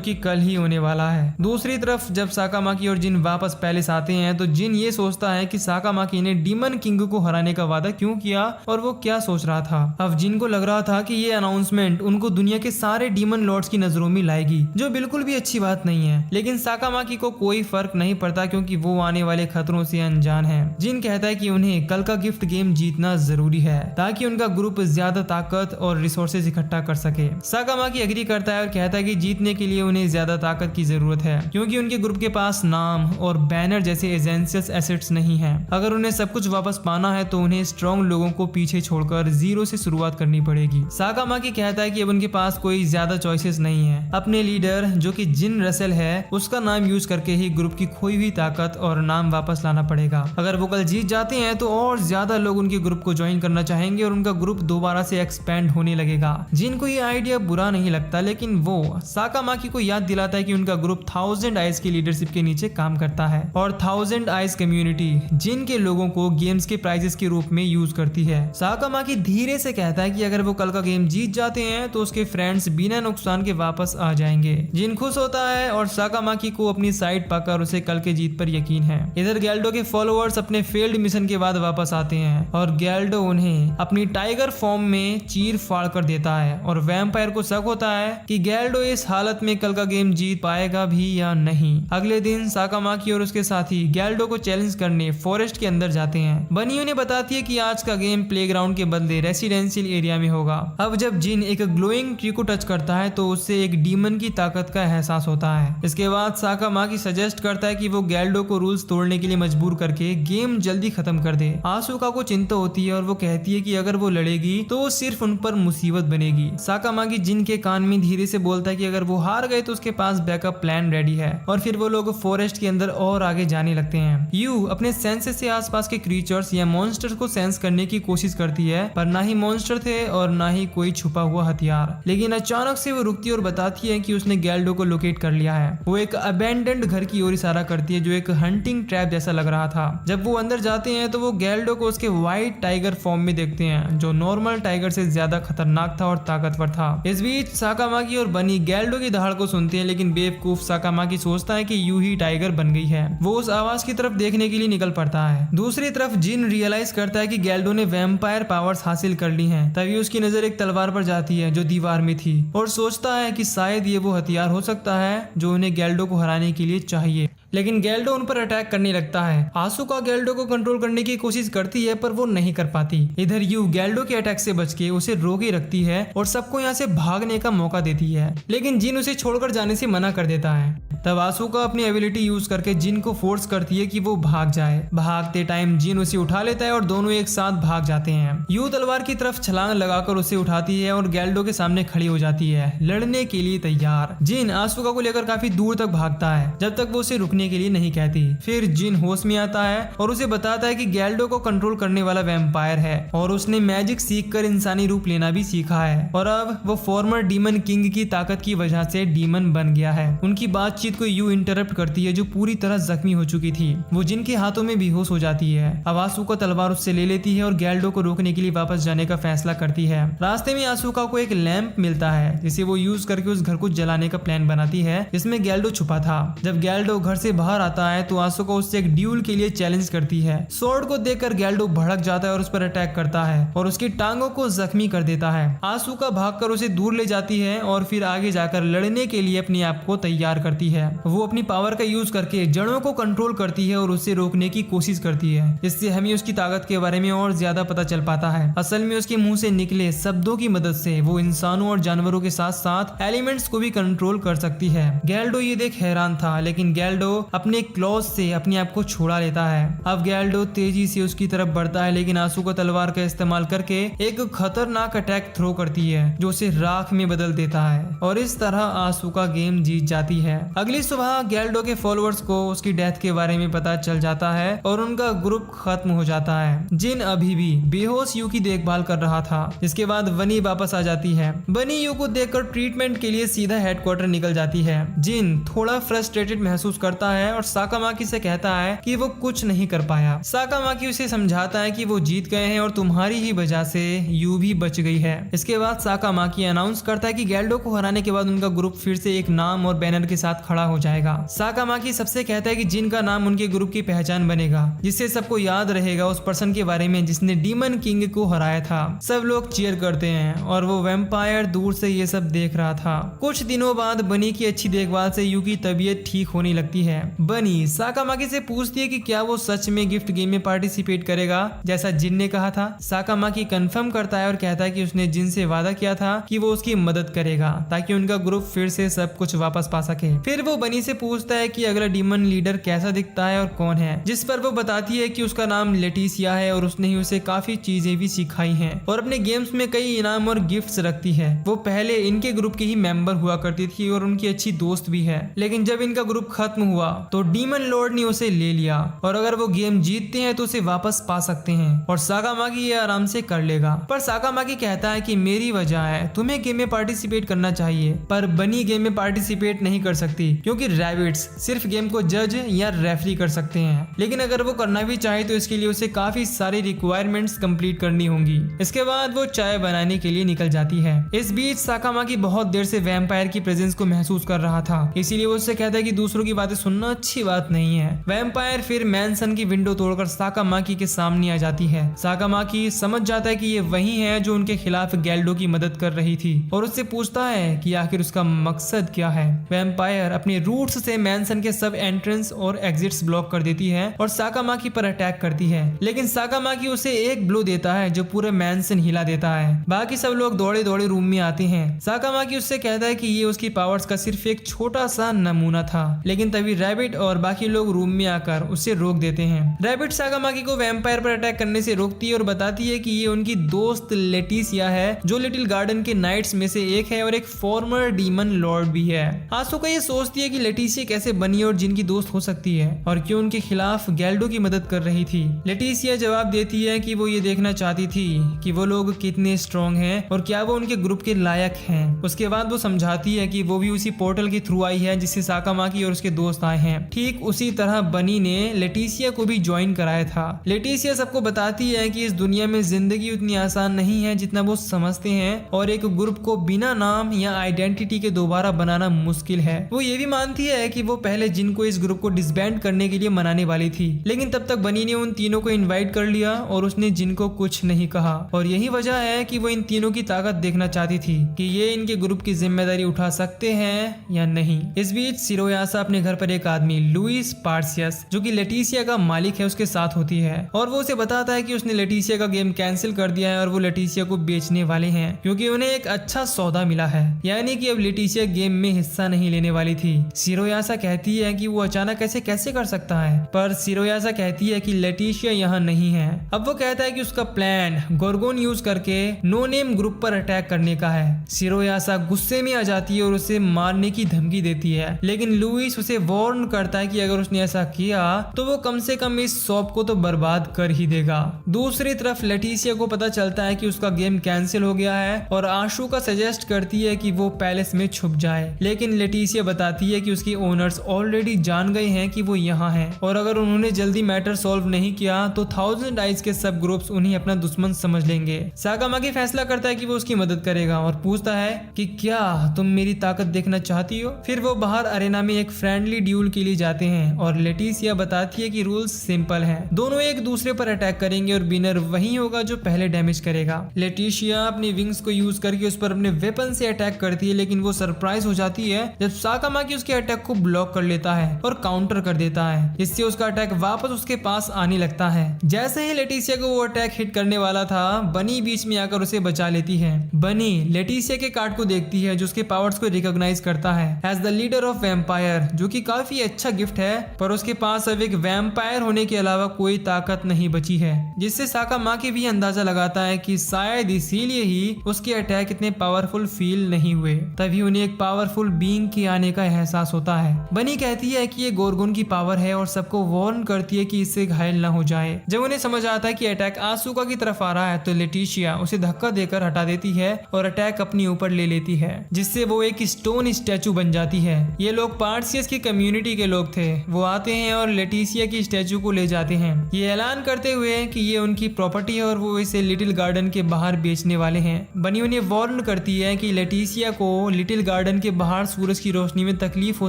कि कल ही होने वाला है। दूसरी तरफ जब साकामाकी और जिन वापस पैलेस आते हैं तो जिन ये सोचता है कि साकामाकी ने डीमन किंग को हराने का वादा क्यों किया और वो क्या सोच रहा था। अब जिन को लग रहा था कि ये अनाउंसमेंट उनको दुनिया के सारे डीमन लॉर्ड्स की नजरों में लाएगी, जो बिल्कुल भी अच्छी बात नहीं है। लेकिन साकामाकी को कोई फर्क नहीं पड़ता क्योंकि वो आने वाले खतरों से अनजान है। जिन कहता है कि उन्हें कल का गिफ्ट गेम जीतना जरूरी है ताकि उनका ग्रुप ज्यादा ताकत और रिसोर्सेज इकट्ठा कर सके। साकामाकी एग्री करता है और कहता है कि जीतने के लिए उन्हें ज्यादा ताकत की जरूरत है क्योंकि उनके ग्रुप के पास नाम और बैनर जैसे एसेंशियल एसेट्स नहीं है। अगर उन्हें सब कुछ वापस पाना है तो उन्हें स्ट्रॉन्ग लोगों को पीछे छोड़कर जीरो से शुरुआत करनी पड़ेगी। साकामाकी कहता है कि अब उनके पास कोई ज्यादा चॉइसेस नहीं है। अपने लीडर जो कि जिन रसेल है उसका नाम यूज करके ही ग्रुप की खोई हुई ताकत और नाम वापस लाना पड़ेगा। अगर वो कल जीत जाते हैं तो और ज्यादा लोग उनके ग्रुप को ज्वाइन करना चाहेंगे और उनका ग्रुप दोबारा से एक्सपेंड होने लगेगा। जिनको ये आइडिया बुरा नहीं लगता, लेकिन वो साकामाकी को याद दिलाता है कि उनका ग्रुप 1000 आइज की लीडरशिप के नीचे काम करता है और 1000 आइज कम्युनिटी जिन के लोगों को गेम्स के प्राइजेस के रूप में यूज करती है। साकामाकी धीरे से कहता है कि अगर वो कल का गेम जीत जाते हैं तो उसके फ्रेंड्स बिना नुकसान के वापस आ जाएंगे। जिन खुश होता है और साकामाकी को अपनी साइड पाकर उसे कल के जीत पर यकीन है। इधर गैल्डो के फॉलोअर्स अपने फेल्ड मिशन के बाद वापस आते हैं और गैल्डो उन्हें अपनी टाइगर फॉर्म में चीर फाड़ कर देता है और वैम्पायर को शक होता है कि गैल्डो इस हालत में कल का गेम जीत पाएगा भी या नहीं। अगले दिन साकामाकी और उसके साथी गैल्डो को चैलेंज करने फॉरेस्ट के अंदर जाते हैं। बनी उन्हें बताती है कि आज का गेम प्लेग्राउंड के बदले रेसिडेंशियल एरिया में होगा। अब जब जिन एक ग्लोइंग ट्री को टच करता है तो उससे एक डीमन की ताकत का एहसास होता है। इसके बाद साकामाकी सजेस्ट करता है कि वो गैल्डो को रूल्स तोड़ने के लिए मजबूर करके गेम जल्दी खत्म कर दे। आसुका को चिंता होती है और वो कहती है कि अगर वो लड़ेगी तो वो सिर्फ उन पर मुसीबत बनेगी। साकामाकी जिन के कान में धीरे से बोलता है कि अगर वो हार गए तो उसके पास बैकअप प्लान रेडी है और फिर वो लोग फॉरेस्ट के अंदर और आगे जाने लगते हैं। यू अपने सेंसेस से आसपास के क्रीचर्स या मॉन्स्टर्स को सेंस करने की कोशिश करती है, पर ना ही मॉन्स्टर थे और ना ही कोई छुपा हुआ हथियार। लेकिन अचानक से वो रुकती है और बताती है कि उसने गैल्डो को लोकेट कर लिया है। वो एक अबेंडेंड घर की ओर इशारा करती है जो एक हंटिंग ट्रैप जैसा लग रहा था। जब वो अंदर जाते हैं तो वो गैल्डो को उसके व्हाइट टाइगर फॉर्म में देखते हैं जो नॉर्मल टाइगर से ज्यादा खतरनाक था और ताकतवर था। इस बीच साकामाकी और बनी गैल्डो की दहाड़ को सुनते हैं, लेकिन बेवकूफ साकामाकी सोचता है कि यू ही टाइगर बन गई है। वो उस आवाज की तरफ देखने के लिए निकल पड़ता है। दूसरी तरफ जिन रियलाइज करता है कि गैल्डो ने वैम्पायर पावर्स हासिल कर ली हैं। तभी उसकी नजर एक तलवार पर जाती है जो दीवार में थी और सोचता है कि शायद ये वो हथियार हो सकता है जो उन्हें गैल्डो को हराने के लिए चाहिए। लेकिन गैल्डो उन पर अटैक करने लगता है। आसुका गैल्डो को कंट्रोल करने की कोशिश करती है पर वो नहीं कर पाती। इधर यू गैल्डो के अटैक से बच के उसे रोके रखती है और सबको यहाँ से भागने का मौका देती है, लेकिन जिन उसे छोड़कर जाने से मना कर देता है। तब आसुका अपनी एबिलिटी यूज करके जिन को फोर्स करती है कि वो भाग जाए। भागते टाइम जिन उसे उठा लेता है और दोनों एक साथ भाग जाते हैं। यू तलवार की तरफ छलांग लगाकर उसे उठाती है और गैल्डो के सामने खड़ी हो जाती है, लड़ने के लिए तैयार। जिन आसुका को लेकर काफी दूर तक भागता है जब तक वो उसे रुकने के लिए नहीं कहती। फिर जिन होश में आता है और उसे बताता है कि गैल्डो को कंट्रोल करने वाला वैम्पायर है और उसने मैजिक सीखकर इंसानी रूप लेना भी सीखा है और अब वो फॉर्मर डीमन किंग की ताकत की वजह से डीमन बन गया है। उनकी बातचीत को यू इंटरप्ट करती है जो पूरी तरह जख्मी हो चुकी थी। वो जिन के हाथों में बेहोश हो जाती है। अब आसुका तलवार उससे ले लेती है और गैल्डो को रोकने के लिए वापस जाने का फैसला करती है। रास्ते में आसुका को एक लैंप मिलता है जिसे वो यूज करके उस घर को जलाने का प्लान बनाती है जिसमें गैल्डो छुपा था। जब गैल्डो घर से बाहर आता है तो आसुका उससे एक ड्यूल के लिए चैलेंज करती है। स्वॉर्ड को देखकर गैल्डो भड़क जाता है और उस पर अटैक करता है और उसकी टांगों को जख्मी कर देता है। आसुका भागकर उसे दूर ले जाती है और फिर आगे जाकर लड़ने के लिए अपने आप को तैयार करती है। वो अपनी पावर का यूज करके जड़ों को कंट्रोल करती है और उसे रोकने की कोशिश करती है। इससे हमें उसकी ताकत के बारे में और ज्यादा पता चल पाता है। असल में उसके मुंह से निकले शब्दों की मदद से वो इंसानों और जानवरों के साथ साथ एलिमेंट्स को भी कंट्रोल कर सकती है। गैल्डो ये देख हैरान था, लेकिन गैल्डो अपने क्लॉज से अपने आप को छुड़ा लेता है। अब गैल्डो तेजी से उसकी तरफ बढ़ता है, लेकिन आसुका तलवार का इस्तेमाल करके एक खतरनाक अटैक थ्रो करती है जो उसे राख में बदल देता है और इस तरह आसुका गेम जीत जाती है। अगली सुबह गैल्डो के फॉलोअर्स को उसकी डेथ के बारे में पता चल जाता है और उनका ग्रुप खत्म हो जाता है। जिन अभी भी बेहोश यू की देखभाल कर रहा था। इसके बाद बनी वापस आ जाती है। बनी यू को देखकर ट्रीटमेंट के लिए सीधा हेडक्वार्टर निकल जाती है। जिन थोड़ा फ्रस्ट्रेटेड महसूस करता आता है और साकामाकी से कहता है कि वो कुछ नहीं कर पाया। साकामाकी उसे समझाता है कि वो जीत गए हैं और तुम्हारी ही वजह से यू भी बच गई है। इसके बाद साकामाकी अनाउंस करता है कि गैल्डो को हराने के बाद उनका ग्रुप फिर से एक नाम और बैनर के साथ खड़ा हो जाएगा। साकामाकी सबसे कहता है कि जिनका नाम उनके ग्रुप की पहचान बनेगा, जिससे सबको याद रहेगा उस पर्सन के बारे में जिसने डीमन किंग को हराया था। सब लोग चीयर करते हैं और वो वैम्पायर दूर से ये सब देख रहा था। कुछ दिनों बाद बनी की अच्छी देखभाल से यू की तबीयत ठीक होने लगती है। बनी साकामाकी से पूछती है कि क्या वो सच में गिफ्ट गेम में पार्टिसिपेट करेगा जैसा जिन ने कहा था। साकामाकी कंफर्म करता है और कहता है कि उसने जिन से वादा किया था कि वो उसकी मदद करेगा ताकि उनका ग्रुप फिर से सब कुछ वापस पा सके। फिर वो बनी से पूछता है कि अगला डीमन लीडर कैसा दिखता है और कौन है, जिस पर वो बताती है कि उसका नाम लेटिसिया है और उसने ही उसे काफी चीजें भी सिखाई हैं और अपने गेम्स में कई इनाम और गिफ्ट्स रखती है। वो पहले इनके ग्रुप की ही मेंबर हुआ करती थी और उनकी अच्छी दोस्त भी है, लेकिन जब इनका ग्रुप खत्म हुआ तो डीमन लॉर्ड ने उसे ले लिया और अगर वो गेम जीतते हैं तो उसे वापस पा सकते हैं और साकामाकी ये आराम से कर लेगा। पर साकामाकी कहता है कि मेरी वजह है, तुम्हें गेम में पार्टिसिपेट करना चाहिए, पर बनी गेम में पार्टिसिपेट नहीं कर सकती क्योंकि रैबिट्स सिर्फ गेम को जज या रेफरी कर सकते हैं, लेकिन अगर वो करना भी चाहे तो इसके लिए उसे काफी सारी रिक्वायरमेंट्स कंप्लीट करनी होंगी। इसके बाद वो चाय बनाने के लिए निकल जाती है। इस बीच साकामाकी बहुत देर से वैम्पायर की प्रेजेंस को महसूस कर रहा था, इसीलिए वो उससे कहता है कि दूसरों की बातें सुनना अच्छी बात नहीं है। वैम्पायर फिर मैनसन की विंडो तोड़कर साकामाकी के सामने आ जाती है। साकामाकी समझ जाता है कि ये वही है जो उनके खिलाफ गैल्डो की मदद कर रही थी और उससे पूछता है कि आखिर उसका मकसद क्या है। वैम्पायर अपने रूट्स से मैनसन के सब एंट्रेंस और एग्जिट्स ब्लॉक कर देती है और साकामाकी पर अटैक करती है, लेकिन साकामाकी उसे एक ब्लो देता है जो पूरे मैनसन हिला देता है। बाकी सब लोग दौड़े दौड़े रूम में आते हैं। साकामाकी उससे कहता है कि ये उसकी पावर्स का सिर्फ एक छोटा सा नमूना था, लेकिन तभी रैबिट और बाकी लोग रूम में आकर उसे रोक देते हैं। रैबिट साकामाकी को वैम्पायर पर अटैक करने से रोकती है और बताती है कि ये उनकी दोस्त लेटिसिया है जो लिटिल गार्डन के नाइट्स में से एक है और एक फॉर्मर डीमन लॉर्ड भी है। आसुका ये सोचती है कि लेटिसिया कैसे बनी और जिनकी दोस्त हो सकती है और क्यों उनके खिलाफ गैल्डो की मदद कर रही थी। लेटिसिया जवाब देती है कि वो ये देखना चाहती थी कि वो लोग कितने स्ट्रॉन्ग हैं और क्या वो उनके ग्रुप के लायक हैं। उसके बाद वो समझाती है कि वो भी उसी पोर्टल के थ्रू आई है जिससे साकामाकी और उसके दोस्त आए हैं। ठीक उसी तरह बनी ने लेटिसिया को भी ज्वाइन कराया था। लेटिसिया सबको बताती है कि इस दुनिया में जिंदगी उतनी आसान नहीं है जितना वो समझते हैं और एक ग्रुप को बिना नाम या आइडेंटिटी के दोबारा बनाना मुश्किल है। वो ये भी मानती है कि वो पहले जिनको इस ग्रुप को डिसबैंड करने के लिए मनाने वाली थी, लेकिन तब तक बनी ने उन तीनों को इनवाइट कर लिया और उसने जिनको कुछ नहीं कहा और यही वजह है कि वो इन तीनों की ताकत देखना चाहती थी कि ये इनके ग्रुप की जिम्मेदारी उठा सकते हैं या नहीं। इस बीच सिरोयासा अपने घर पर एक आदमी लुइस पार्सियस जो कि लेटिसिया का मालिक है उसके साथ होती है और वो उसे बताता है कि उसने लेटिसिया का गेम कैंसिल कर दिया है और वो लेटिसिया को बेचने वाले हैं क्योंकि उन्हें एक अच्छा सौदा मिला है, यानी कि अब लेटिसिया गेम में हिस्सा नहीं लेने वाली थी। सिरोयासा कहती है कि वो अचानक ऐसे कैसे कर सकता है, पर सिरोयासा कहती है कि लेटिसिया यहाँ नहीं है। अब वो कहता है कि उसका प्लान गोर्गोन यूज करके नो नेम ग्रुप पर अटैक करने का है। सिरोयासा गुस्से में आ जाती है और उसे मारने की धमकी देती है, लेकिन लुइस उसे वार्न करता है कि अगर उसने ऐसा किया तो वो कम से कम इस शॉप को तो बर्बाद कर ही देगा। दूसरी तरफ लेटिसिया को पता चलता है कि उसका गेम कैंसिल हो गया है और आशुका सजेस्ट करती है कि वो पैलेस में छुप जाए, लेकिन लेटिसिया बताती है कि उसकी ओनर्स ऑलरेडी जान गए हैं कि वो यहाँ है और अगर उन्होंने जल्दी मैटर सॉल्व नहीं किया तो 1000 आइज के सब ग्रुप्स उन्हें अपना दुश्मन समझ लेंगे। साकामाकी फैसला करता है कि वो उसकी मदद करेगा और पूछता है कि क्या तुम मेरी ताकत देखना चाहती हो। फिर वो बाहर अरेना में एक फ्रेंडली ड्यूल के लिए जाते हैं और लेटिसिया बताती है कि रूल्स सिंपल है, दोनों एक दूसरे पर अटैक करेंगे और विनर वही होगा जो पहले डैमेज करेगा। लेटिसिया अपनी विंग्स को यूज करके उस पर अपने वेपन से अटैक करती है, लेकिन वो सरप्राइज हो जाती है जब साकामाकी उसके अटैक को ब्लॉक कर लेता है और काउंटर कर देता है, जिससे उसका अटैक वापस उसके पास आने लगता है। जैसे ही लेटिसिया को वो अटैक हिट करने वाला था, बनी बीच में आकर उसे बचा लेती है। बनी लेटिसिया के कार्ड को देखती है जो उसके पावर्स को रिकॉग्नाइज करता है as the leader of vampire, जो कि काफी अच्छा गिफ्ट है, पर उसके पास अब एक वैम्पायर होने के अलावा कोई ताकत नहीं बची है, जिससे साकामाकी भी अंदाजा लगाता है कि शायद इसीलिए ही उसके अटैक इतने पावरफुल फील नहीं हुए। तभी उन्हें एक पावरफुल बीइंग के आने का एहसास होता है। बनी कहती है कि ये गोर्गोन की पावर है और सबको वार्न करती है कि इससे घायल ना हो जाए। जब उन्हें समझ आता है कि अटैक आसुका की तरफ आ रहा है तो लेटिसिया उसे धक्का देकर हटा देती है और अटैक अपने ऊपर ले लेती है, जिससे वो एक स्टोन स्टैचू बन जाती है। ये लोग पार्सियस की कम्युनिटी कम्युनिटी के लोग थे वो आते हैं और लेटिसिया की स्टैचू को ले जाते हैं, ये ऐलान करते हुए कि ये उनकी प्रॉपर्टी है और वो इसे लिटिल गार्डन के बाहर बेचने वाले हैं। बनी उन्हें वार्न करती है कि लेटिसिया को लिटिल गार्डन के बाहर सूरज की रोशनी में तकलीफ हो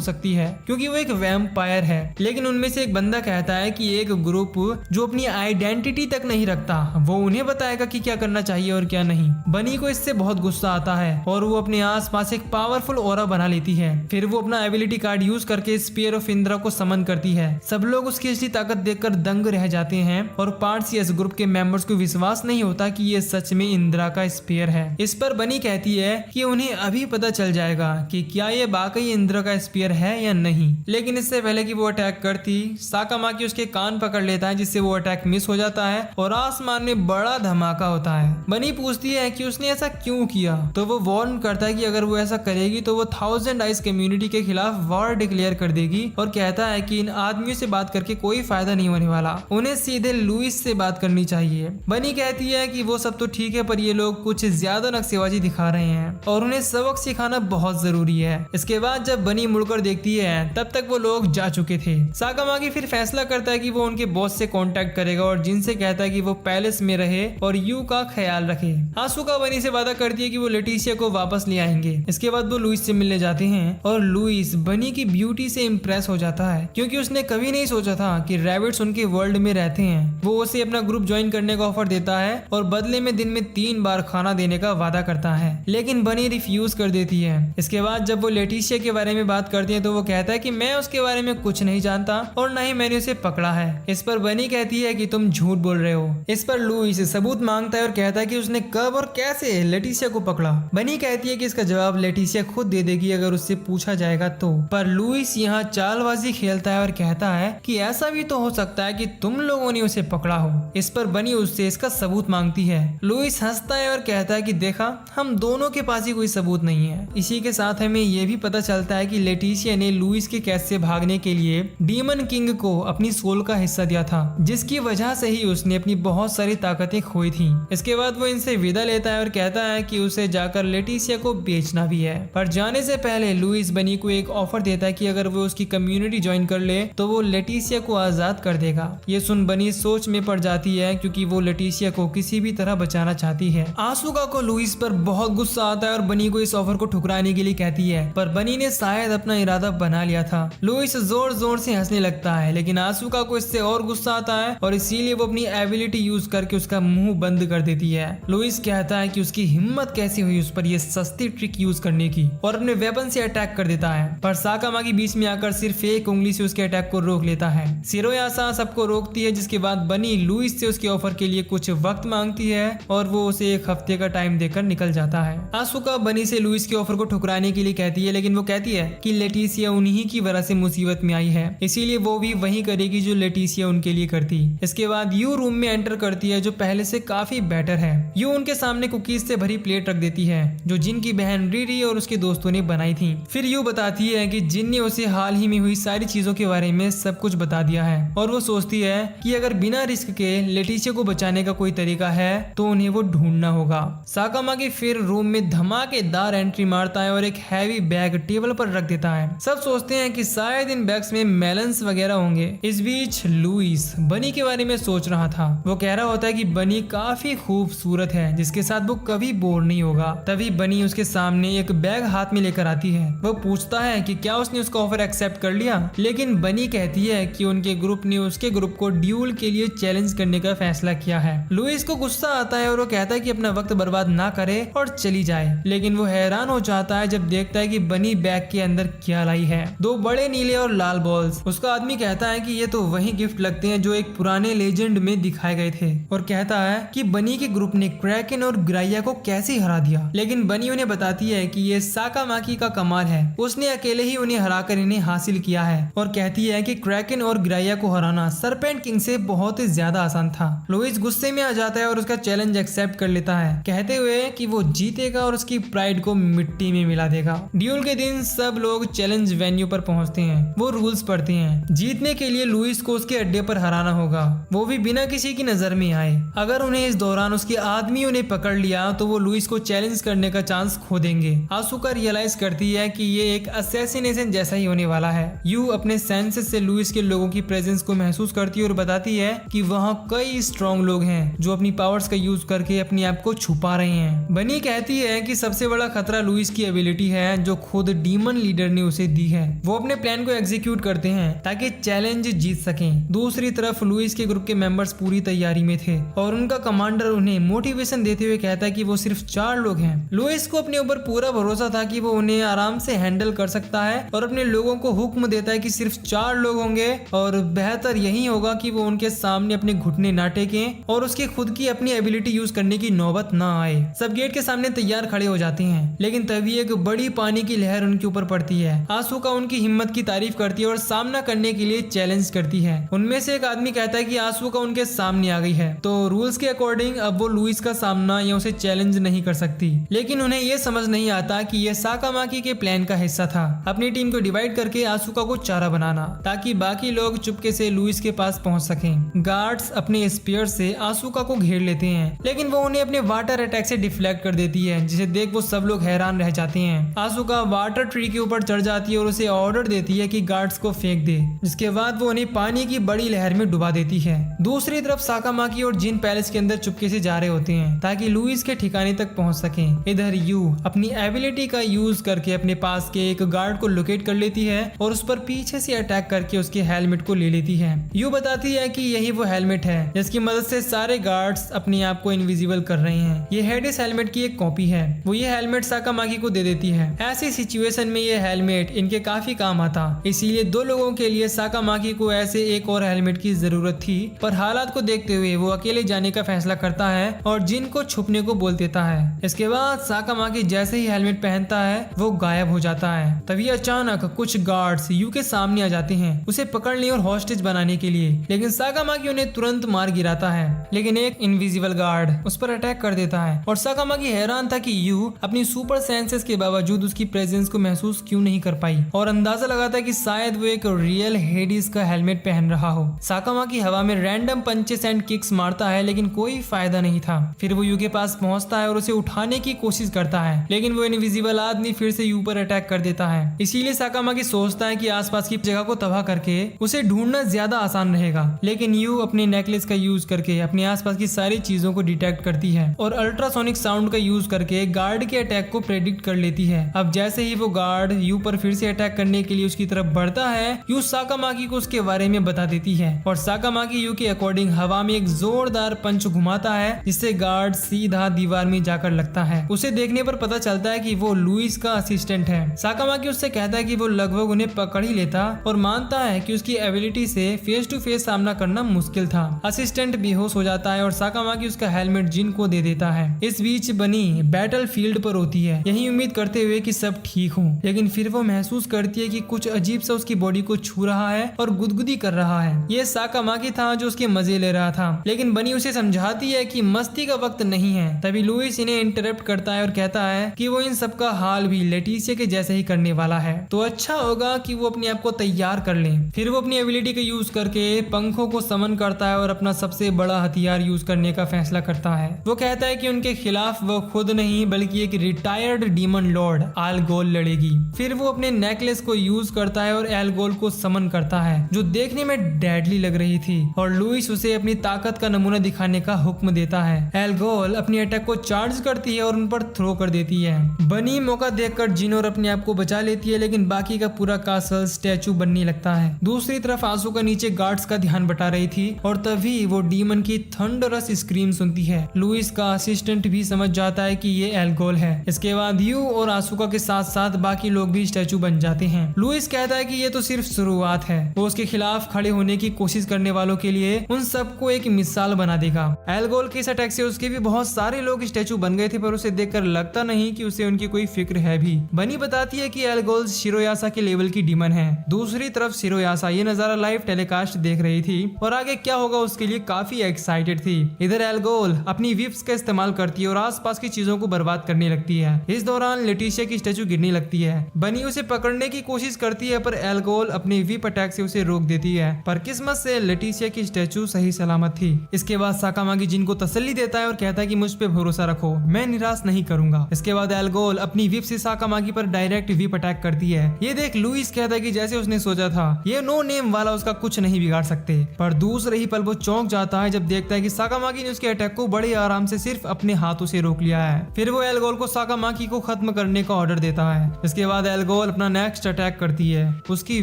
सकती है क्योंकि वो एक वैम्पायर है। लेकिन उनमें से एक बंदा कहता है कि एक ग्रुप जो अपनी आइडेंटिटी तक नहीं रखता वो उन्हें बताएगा कि क्या करना चाहिए और क्या नहीं। बनी को इससे बहुत गुस्सा आता है और वो अपने आसपास एक पावरफुल ऑरा बना लेती है। फिर वो अपना एबिलिटी कार्ड यूज करके स्पीयर ऑफ इंद्रा को समन करती है। सब लोग उसकी असली ताकत देखकर दंग रह जाते हैं और पार्सियस ग्रुप के मेंबर्स को विश्वास नहीं होता कि ये सच में इंद्रा का स्पीयर है। इस पर बनी कहती है कि उन्हें अभी पता चल जाएगा कि क्या ये वाकई इंद्रा का स्पीयर है या नहीं। लेकिन इससे पहले कि वो अटैक करती, साकामाकी उसके कान पकड़ लेता है जिससे वो अटैक मिस हो जाता है और आसमान में बड़ा धमाका होता है। बनी पूछती है कि उसने ऐसा क्यों किया, तो वो वार्न करता है कि अगर वो ऐसा करेगी तो वो 1000 आइज कम्युनिटी के खिलाफ वॉर डिक्लेयर कर देगी और कहता है कि इन आदमियों से बात करके कोई फायदा नहीं होने वाला, उन्हें सीधे लुइस से बात करनी चाहिए। बनी कहती है कि वो सब तो ठीक है पर ये लोग कुछ ज्यादा नक्सेबाजी दिखा रहे हैं और उन्हें सबक सिखाना बहुत जरूरी है। इसके बाद जब बनी मुड़कर देखती है तब तक वो लोग जा चुके थे। साकामाकी फिर फैसला करता है कि वो उनके बॉस से कांटेक्ट करेगा और जिनसे कहता है कि वो पैलेस में रहे और यू का ख्याल रखे। आसुका बनी से वादा करती है कि वो लेटिसिया को वापस ले आएंगे। इसके बाद वो लुइस से मिलने जाते हैं और लुइस बनी की ब्यूटी से इम्प्रेस हो जाता है क्योंकि उसने कभी नहीं सोचा था कि रैबिट्स उनके वर्ल्ड में रहते हैं। वो उसे अपना ग्रुप ज्वाइन करने का ऑफर देता है और बदले में दिन में 3 बार खाना देने का वादा करता है, लेकिन बनी रिफ्यूज कर देती है। इसके बाद जब वो लेटिसिया के बारे में बात करती है तो वो कहता है कि मैं उसके बारे में कुछ नहीं जानता और न ही मैंने उसे पकड़ा है। इस पर बनी कहती है कि तुम झूठ बोल रहे हो। इस पर लुइस सबूत मांगता है और कहता है कि उसने कब और कैसे लेटिसिया को पकड़ा। बनी कहती है कि इसका जवाब लेटिसिया खुद दे देगी अगर उससे पूछा जाएगा तो। पर लुइस यहाँ चालबाजी खेलता है और कहता है कि ऐसा भी तो हो सकता है कि तुम लोगों ने उसे पकड़ा हो। इस पर बनी उससे इसका सबूत मांगती है। लुइस हंसता है और कहता है कि देखा, हम दोनों के पास ही कोई सबूत नहीं है। इसी के साथ हमें यह भी पता चलता है कि लेटिसिया ने लुइस के कैद से भागने के लिए डीमन किंग को अपनी सोल का हिस्सा दिया था, जिसकी वजह से ही उसने अपनी बहुत सारी ताकतें खोई थी। इसके बाद वो इनसे विदा लेता है और कहता है कि उसे जाकर लेटिसिया को बेचना भी है। पर जाने से पहले लुइस बनी को एक ऑफर देता है कि अगर वो उसकी कम्युनिटी ज्वाइन कर ले तो वो लेटिसिया को आजाद कर देगा। ये सुन बनी सोच में पड़ जाती है क्योंकि वो लेटिसिया को किसी भी तरह बचाना चाहती है। आसुका को लुइस पर बहुत गुस्सा आता है और बनी को इस ऑफर को ठुकराने के लिए कहती है, पर बनी ने शायद अपना इरादा बना लिया था। लुइस जोर जोर से हंसने लगता है लेकिन आसुका को इससे और गुस्सा आता है और इसीलिए वो अपनी एबिलिटी यूज करके उसका मुंह बंद कर देती है। लुइस कहता है कि उसकी हिम्मत कैसी हुई उस पर ये सस्ती ट्रिक यूज करने की और अपने वेपन से अटैक कर देता है। पर साकामाकी बीच में आकर सिर्फ एक उंगली से उसके अटैक को रोक लेता है। शिरोयासा सबको रोकती है जिसके बाद बनी लुइस से उसके ऑफर के लिए कुछ वक्त मांगती है और वो उसे 1 हफ्ते का टाइम देकर निकल जाता है। आसुका बनी से लुइस के ऑफर को ठुकराने के लिए कहती है लेकिन वो कहती है कि लेटिसिया उन्हीं की वजह से मुसीबत में आई है, इसीलिए वो भी वही करेगी जो लेटिसिया उनके लिए करती। इसके बाद यू रूम में एंटर करती है जो पहले से काफी बेटर है। यू उनके सामने कुकीज से भरी प्लेट रख देती है जो जिन की बहन रीरी और उसके दोस्तों ने बनाई थी। फिर यू बताती है कि जिन ने उसे हाल ही में हुई सारी चीजों के बारे में सब कुछ बता दिया है और वो सोचती है कि अगर बिना रिस्क के लेटिसिया को बचाने का कोई तरीका है तो उन्हें वो ढूंढना होगा। साकामाकी फिर रूम में धमाकेदार एंट्री मारता है और एक हैवी बैग टेबल पर रख देता है। सब सोचते हैं कि शायद इन बैग्स में मेलन्स वगैरह होंगे। इस बीच लुइस बनी के बारे में सोच रहा था। वो कह रहा होता है कि बनी काफी खूबसूरत है जिसके साथ वो कभी बोर नहीं होगा। तभी बनी उसके सामने एक बैग हाथ में लेकर आती है। वो पूछता है कि क्या उसने उसका ऑफर एक्सेप्ट कर लिया, लेकिन बनी कहती है कि उनके ग्रुप ने उसके ग्रुप को ड्यूल के लिए चैलेंज करने का फैसला किया है। लुइस को गुस्सा आता है और वो कहता है कि अपना वक्त बर्बाद ना करे और चली जाए, लेकिन वो हैरान हो जाता है जब देखता है कि बनी बैग के अंदर क्या लाई है। 2 बड़े नीले और लाल बॉल्स। उसका आदमी कहता है कि ये तो वही गिफ्ट लगते हैं जो एक पुराने लेजेंड में दिखाए गए थे और कहता है कि बनी के ग्रुप ने क्रैकन और ग्राइया को कैसे हरा दिया, लेकिन बनी उन्हें बताती है कि ये साकामाकी का कमाल है, उसने अकेले ही उन्हें हराकर इन्हें हासिल किया है और कहती है कि क्रैकन और ग्राइया को हराना सरपेंट किंग से बहुत ही ज्यादा आसान था। लुइस गुस्से में आ जाता है और उसका चैलेंज एक्सेप्ट कर लेता है कहते हुए कि वो जीतेगा और उसकी प्राइड को मिट्टी में मिला देगा। ड्यूल के दिन सब लोग चैलेंज वेन्यू पर पहुंचते हैं। वो रूल्स पढ़ते हैं। जीतने के लिए लुइस को उसके अड्डे पर हराना होगा, वो भी बिना किसी की नजर में आए। अगर उन्हें इस दौरान उसके आदमियों ने पकड़ लिया तो वो लुइस को चैलेंज करने का चांस खो देंगे। आसुका रियलाइज करती है कि ये एक असैसिनेशन जैसा ही होने वाला वाला है। यू अपने सेंसेस से लुइस के लोगों की प्रेजेंस को महसूस करती है और बताती है कि वहाँ कई स्ट्रॉन्ग लोग हैं जो अपनी पावर्स का यूज करके अपने आप को छुपा रहे हैं। बनी कहती है कि सबसे बड़ा खतरा लुइस की एबिलिटी है जो खुद डीमन लीडर ने उसे दी है। वो अपने प्लान को एग्जीक्यूट करते हैं ताकि चैलेंज जीत सकें। दूसरी तरफ लुइस के ग्रुप के मेंबर्स पूरी तैयारी में थे और उनका कमांडर उन्हें मोटिवेशन देते हुए कहता है कि वो सिर्फ 4 लोग हैं। लुइस को अपने ऊपर पूरा भरोसा था कि वो उन्हें आराम से हैंडल कर सकता है और अपने लोगों को हुक्म देता है कि सिर्फ 4 लोग होंगे और बेहतर यही होगा कि वो उनके सामने अपने घुटने ना टेकें और उसके खुद की अपनी एबिलिटी यूज करने की नौबत ना आए। सब गेट के सामने तैयार खड़े हो जाते हैं, लेकिन तभी एक बड़ी पानी की लहर उनके ऊपर पड़ती है। आसूका उनकी हिम्मत की तारीफ करती है और सामना करने के लिए चैलेंज करती है। उनमें से एक आदमी कहता है कि आसूका उनके सामने आ गई है, तो रूल्स के अकॉर्डिंग अब वो लुइस का सामना या उसे चैलेंज नहीं कर सकती। लेकिन उन्हें यह समझ नहीं आता कि यह साकामाकी के प्लान का हिस्सा था, अपनी टीम को डिवाइड करके आसूका को चारा बनाना ताकि बाकी लोग चुपके से लुइस के पास पहुंच सकें। गार्ड्स अपने स्पीयर से आसूका को घेर लेते हैं, लेकिन वो उन्हें अपने वाटर अटैक से डिफ्लेक्ट कर देती है, जिसे देख वो सब लोग हैरान रह जाते हैं। आसूका वाटर ट्री के ऊपर चढ़ जाती है और उसे ऑर्डर देती है कि गार्ड्स को फेंक दे, जिसके बाद वो उन्हें पानी की बड़ी लहर में डुबा देती है। दूसरी तरफ साकामाकी और जिन पैलेस के अंदर चुपके से जा रहे होते हैं ताकि लुइस के ठिकाने तक पहुंच सकें। इधर यू अपनी एबिलिटी का यूज करके अपने पास के एक गार्ड को लोकेट कर लेती है और उस पर पीछे से अटैक करके उसके हेलमेट को ले लेती है। यू बताती है कि यही वो हेलमेट है जिसकी मदद से सारे गार्ड्स अपने आप को इनविजिबल कर रहे हैं। ये हेडिस हेलमेट की एक कॉपी है। वो ये हेलमेट साकामाकी को दे देती है। ऐसी सिचुएशन में ये हेलमेट इनके काफी काम आता, इसीलिए 2 लोगों के लिए साकामाकी को ऐसे एक और हेलमेट की जरूरत थी, पर हालात को देखते हुए वो अकेले जाने का फैसला करता है और जिन को छुपने को बोल देता है। इसके बाद साकामाकी जैसे ही हेलमेट पहनता है वो गायब हो जाता है। तभी अचानक कुछ गार्ड्स यू के सामने आ जाते हैं उसे पकड़ने और हॉस्टेज बनाने के लिए, लेकिन साकामाकी उन्हें तुरंत मार गिराता है। लेकिन एक इनविजिबल गार्ड उस पर अटैक कर देता है और साकामाकी हैरान था कि यू अपनी सुपर सेंसेस के बावजूद उसकी प्रेजेंस को महसूस क्यों नहीं कर पाई और अंदाजा लगाता है कि शायद वो एक रियल हेडिस का हेलमेट पहन रहा हो। साकामाकी हवा में रैंडम पंचेस एंड किक्स मारता है, लेकिन कोई फायदा नहीं था। फिर वो यू के पास पहुंचता है और उसे उठाने की कोशिश करता है, लेकिन वो इनविजिबल आदमी फिर से यू पर अटैक कर देता है। इसीलिए साकामाकी सोचता है कि आसपास की जगह को तबाह करके उसे ढूंढना ज्यादा आसान रहेगा, लेकिन यू अपने नेकलेस का यूज करके अपने आसपास की सारी चीजों को डिटेक्ट करती है और अल्ट्रासोनिक साउंड का यूज करके गार्ड के अटैक को प्रेडिक्ट कर लेती है। अब जैसे ही वो गार्ड यू पर फिर से अटैक करने के लिए उसकी तरफ बढ़ता है, यू साकामाकी को उसके बारे में बता देती है और साकामाकी यू के अकॉर्डिंग हवा में एक जोरदार पंच घुमाता है, जिससे गार्ड सीधा दीवार में जाकर लगता है। उसे देखने पर पता चलता है कि वो लुइस का असिस्टेंट है। साकामाकी उससे कहता है कि वो लगभग उन्हें पकड़ ही लेता और मानता है कि उसकी एबिलिटी से फेस टू फेस सामना करना मुश्किल था। असिस्टेंट बेहोश हो जाता है और साकामाकी उसका हेलमेट जिन को दे देता है। इस बीच बनी बैटल फील्ड पर होती है, यही उम्मीद करते हुए कि सब ठीक हो, लेकिन फिर वो महसूस करती है कि कुछ अजीब सा उसकी बॉडी को छू रहा है और गुदगुदी कर रहा है। ये साकामाकी था जो उसके मजे ले रहा था, लेकिन बनी उसे समझाती है कि मस्ती का वक्त नहीं है। तभी लुइस इन्हें इंटरप्ट करता है और कहता है कि वो इन सब का हाल भी लेटिसिया के जैसे ही करने वाला है, तो अच्छा होगा कि वो अपने आप को तैयार कर ले। फिर वो अपनी एबिलिटी का यूज करके पंखों को समन करता है और अपना सबसे बड़ा हथियार यूज करने का फैसला करता है। वो कहता है कि उनके खिलाफ वो खुद नहीं बल्कि एक रिटायर्ड डीमन लॉर्ड एल्गोल लड़ेगी। फिर वो अपने नेकलेस को यूज करता है और एल्गोल को समन करता है, जो देखने में डेडली लग रही थी, और लुइस उसे अपनी ताकत का नमूना दिखाने का हुक्म देता है। एल्गोल अपनी अटैक को चार्ज करती है और उन पर थ्रो कर देती है। बनी मौका देखकर जिनोर अपने आप को बचा लेती है, लेकिन बाकी का पूरा कासल स्टैचू बनने लगता है। दूसरी तरफ आसूका नीचे गार्ड्स का ध्यान बटा रही थी और तभी वो डीमन की थंडरस स्क्रीम सुनती है। लुइस का असिस्टेंट भी समझ जाता है कि ये एल्गोल है। इसके बाद यू और आसूका के साथ साथ बाकी लोग भी स्टैचू बन जाते हैं। लुइस कहता है कि ये तो सिर्फ शुरुआत है, वो उसके खिलाफ खड़े होने की कोशिश करने वालों के लिए उन सबको एक मिसाल बना देगा। एल्गोल के इस अटैक से उसके भी बहुत सारे लोग स्टैचू बन गए थे, पर उसे देखकर लगता नहीं कि उसे उनकी कोई फिक्र है भी। बनी बताती है कि एल्गोल शिरोयासा के लेवल की डीमन है। दूसरी तरफ शिरोयासा ये नजारा लाइव टेलीकास्ट देख रही थी और आगे क्या होगा उसके लिए काफी एक्साइटेड थी। इधर एल्गोल अपनी विप्स का इस्तेमाल करती है और आसपास की चीजों को बर्बाद करने लगती है। इस दौरान लेटिसिया की स्टैचू गिरने लगती है। बनी उसे पकड़ने की कोशिश करती है, पर एल्गोल अपने विप अटैक से उसे रोक देती है। पर किस्मत से लेटिसिया की स्टैचू सही सलामत थी। इसके बाद साकामाकी जिन को तसल्ली देता है और कहता है कि मुझ पे भरोसा रखो, मैं निराश नहीं करूंगा। इसके बाद एल्गोल अपनी विप से साकामाकी पर डायरेक्ट विप अटैक करती है। ये देख लुइस कहता है कि जैसे उसने सोचा था ये नो नेम वाला उसका कुछ नहीं बिगाड़ सकते, पर दूसरे ही पल वो चौंक जाता है जब देखता है कि साकामाकी ने उसके अटैक को बड़े आराम से सिर्फ अपने हाथों से रोक लिया है। फिर वो एल्गोल को साकामाकी को खत्म करने का ऑर्डर देता है। इसके बाद एल्गोल अपना नेक्स्ट अटैक करती है। उसकी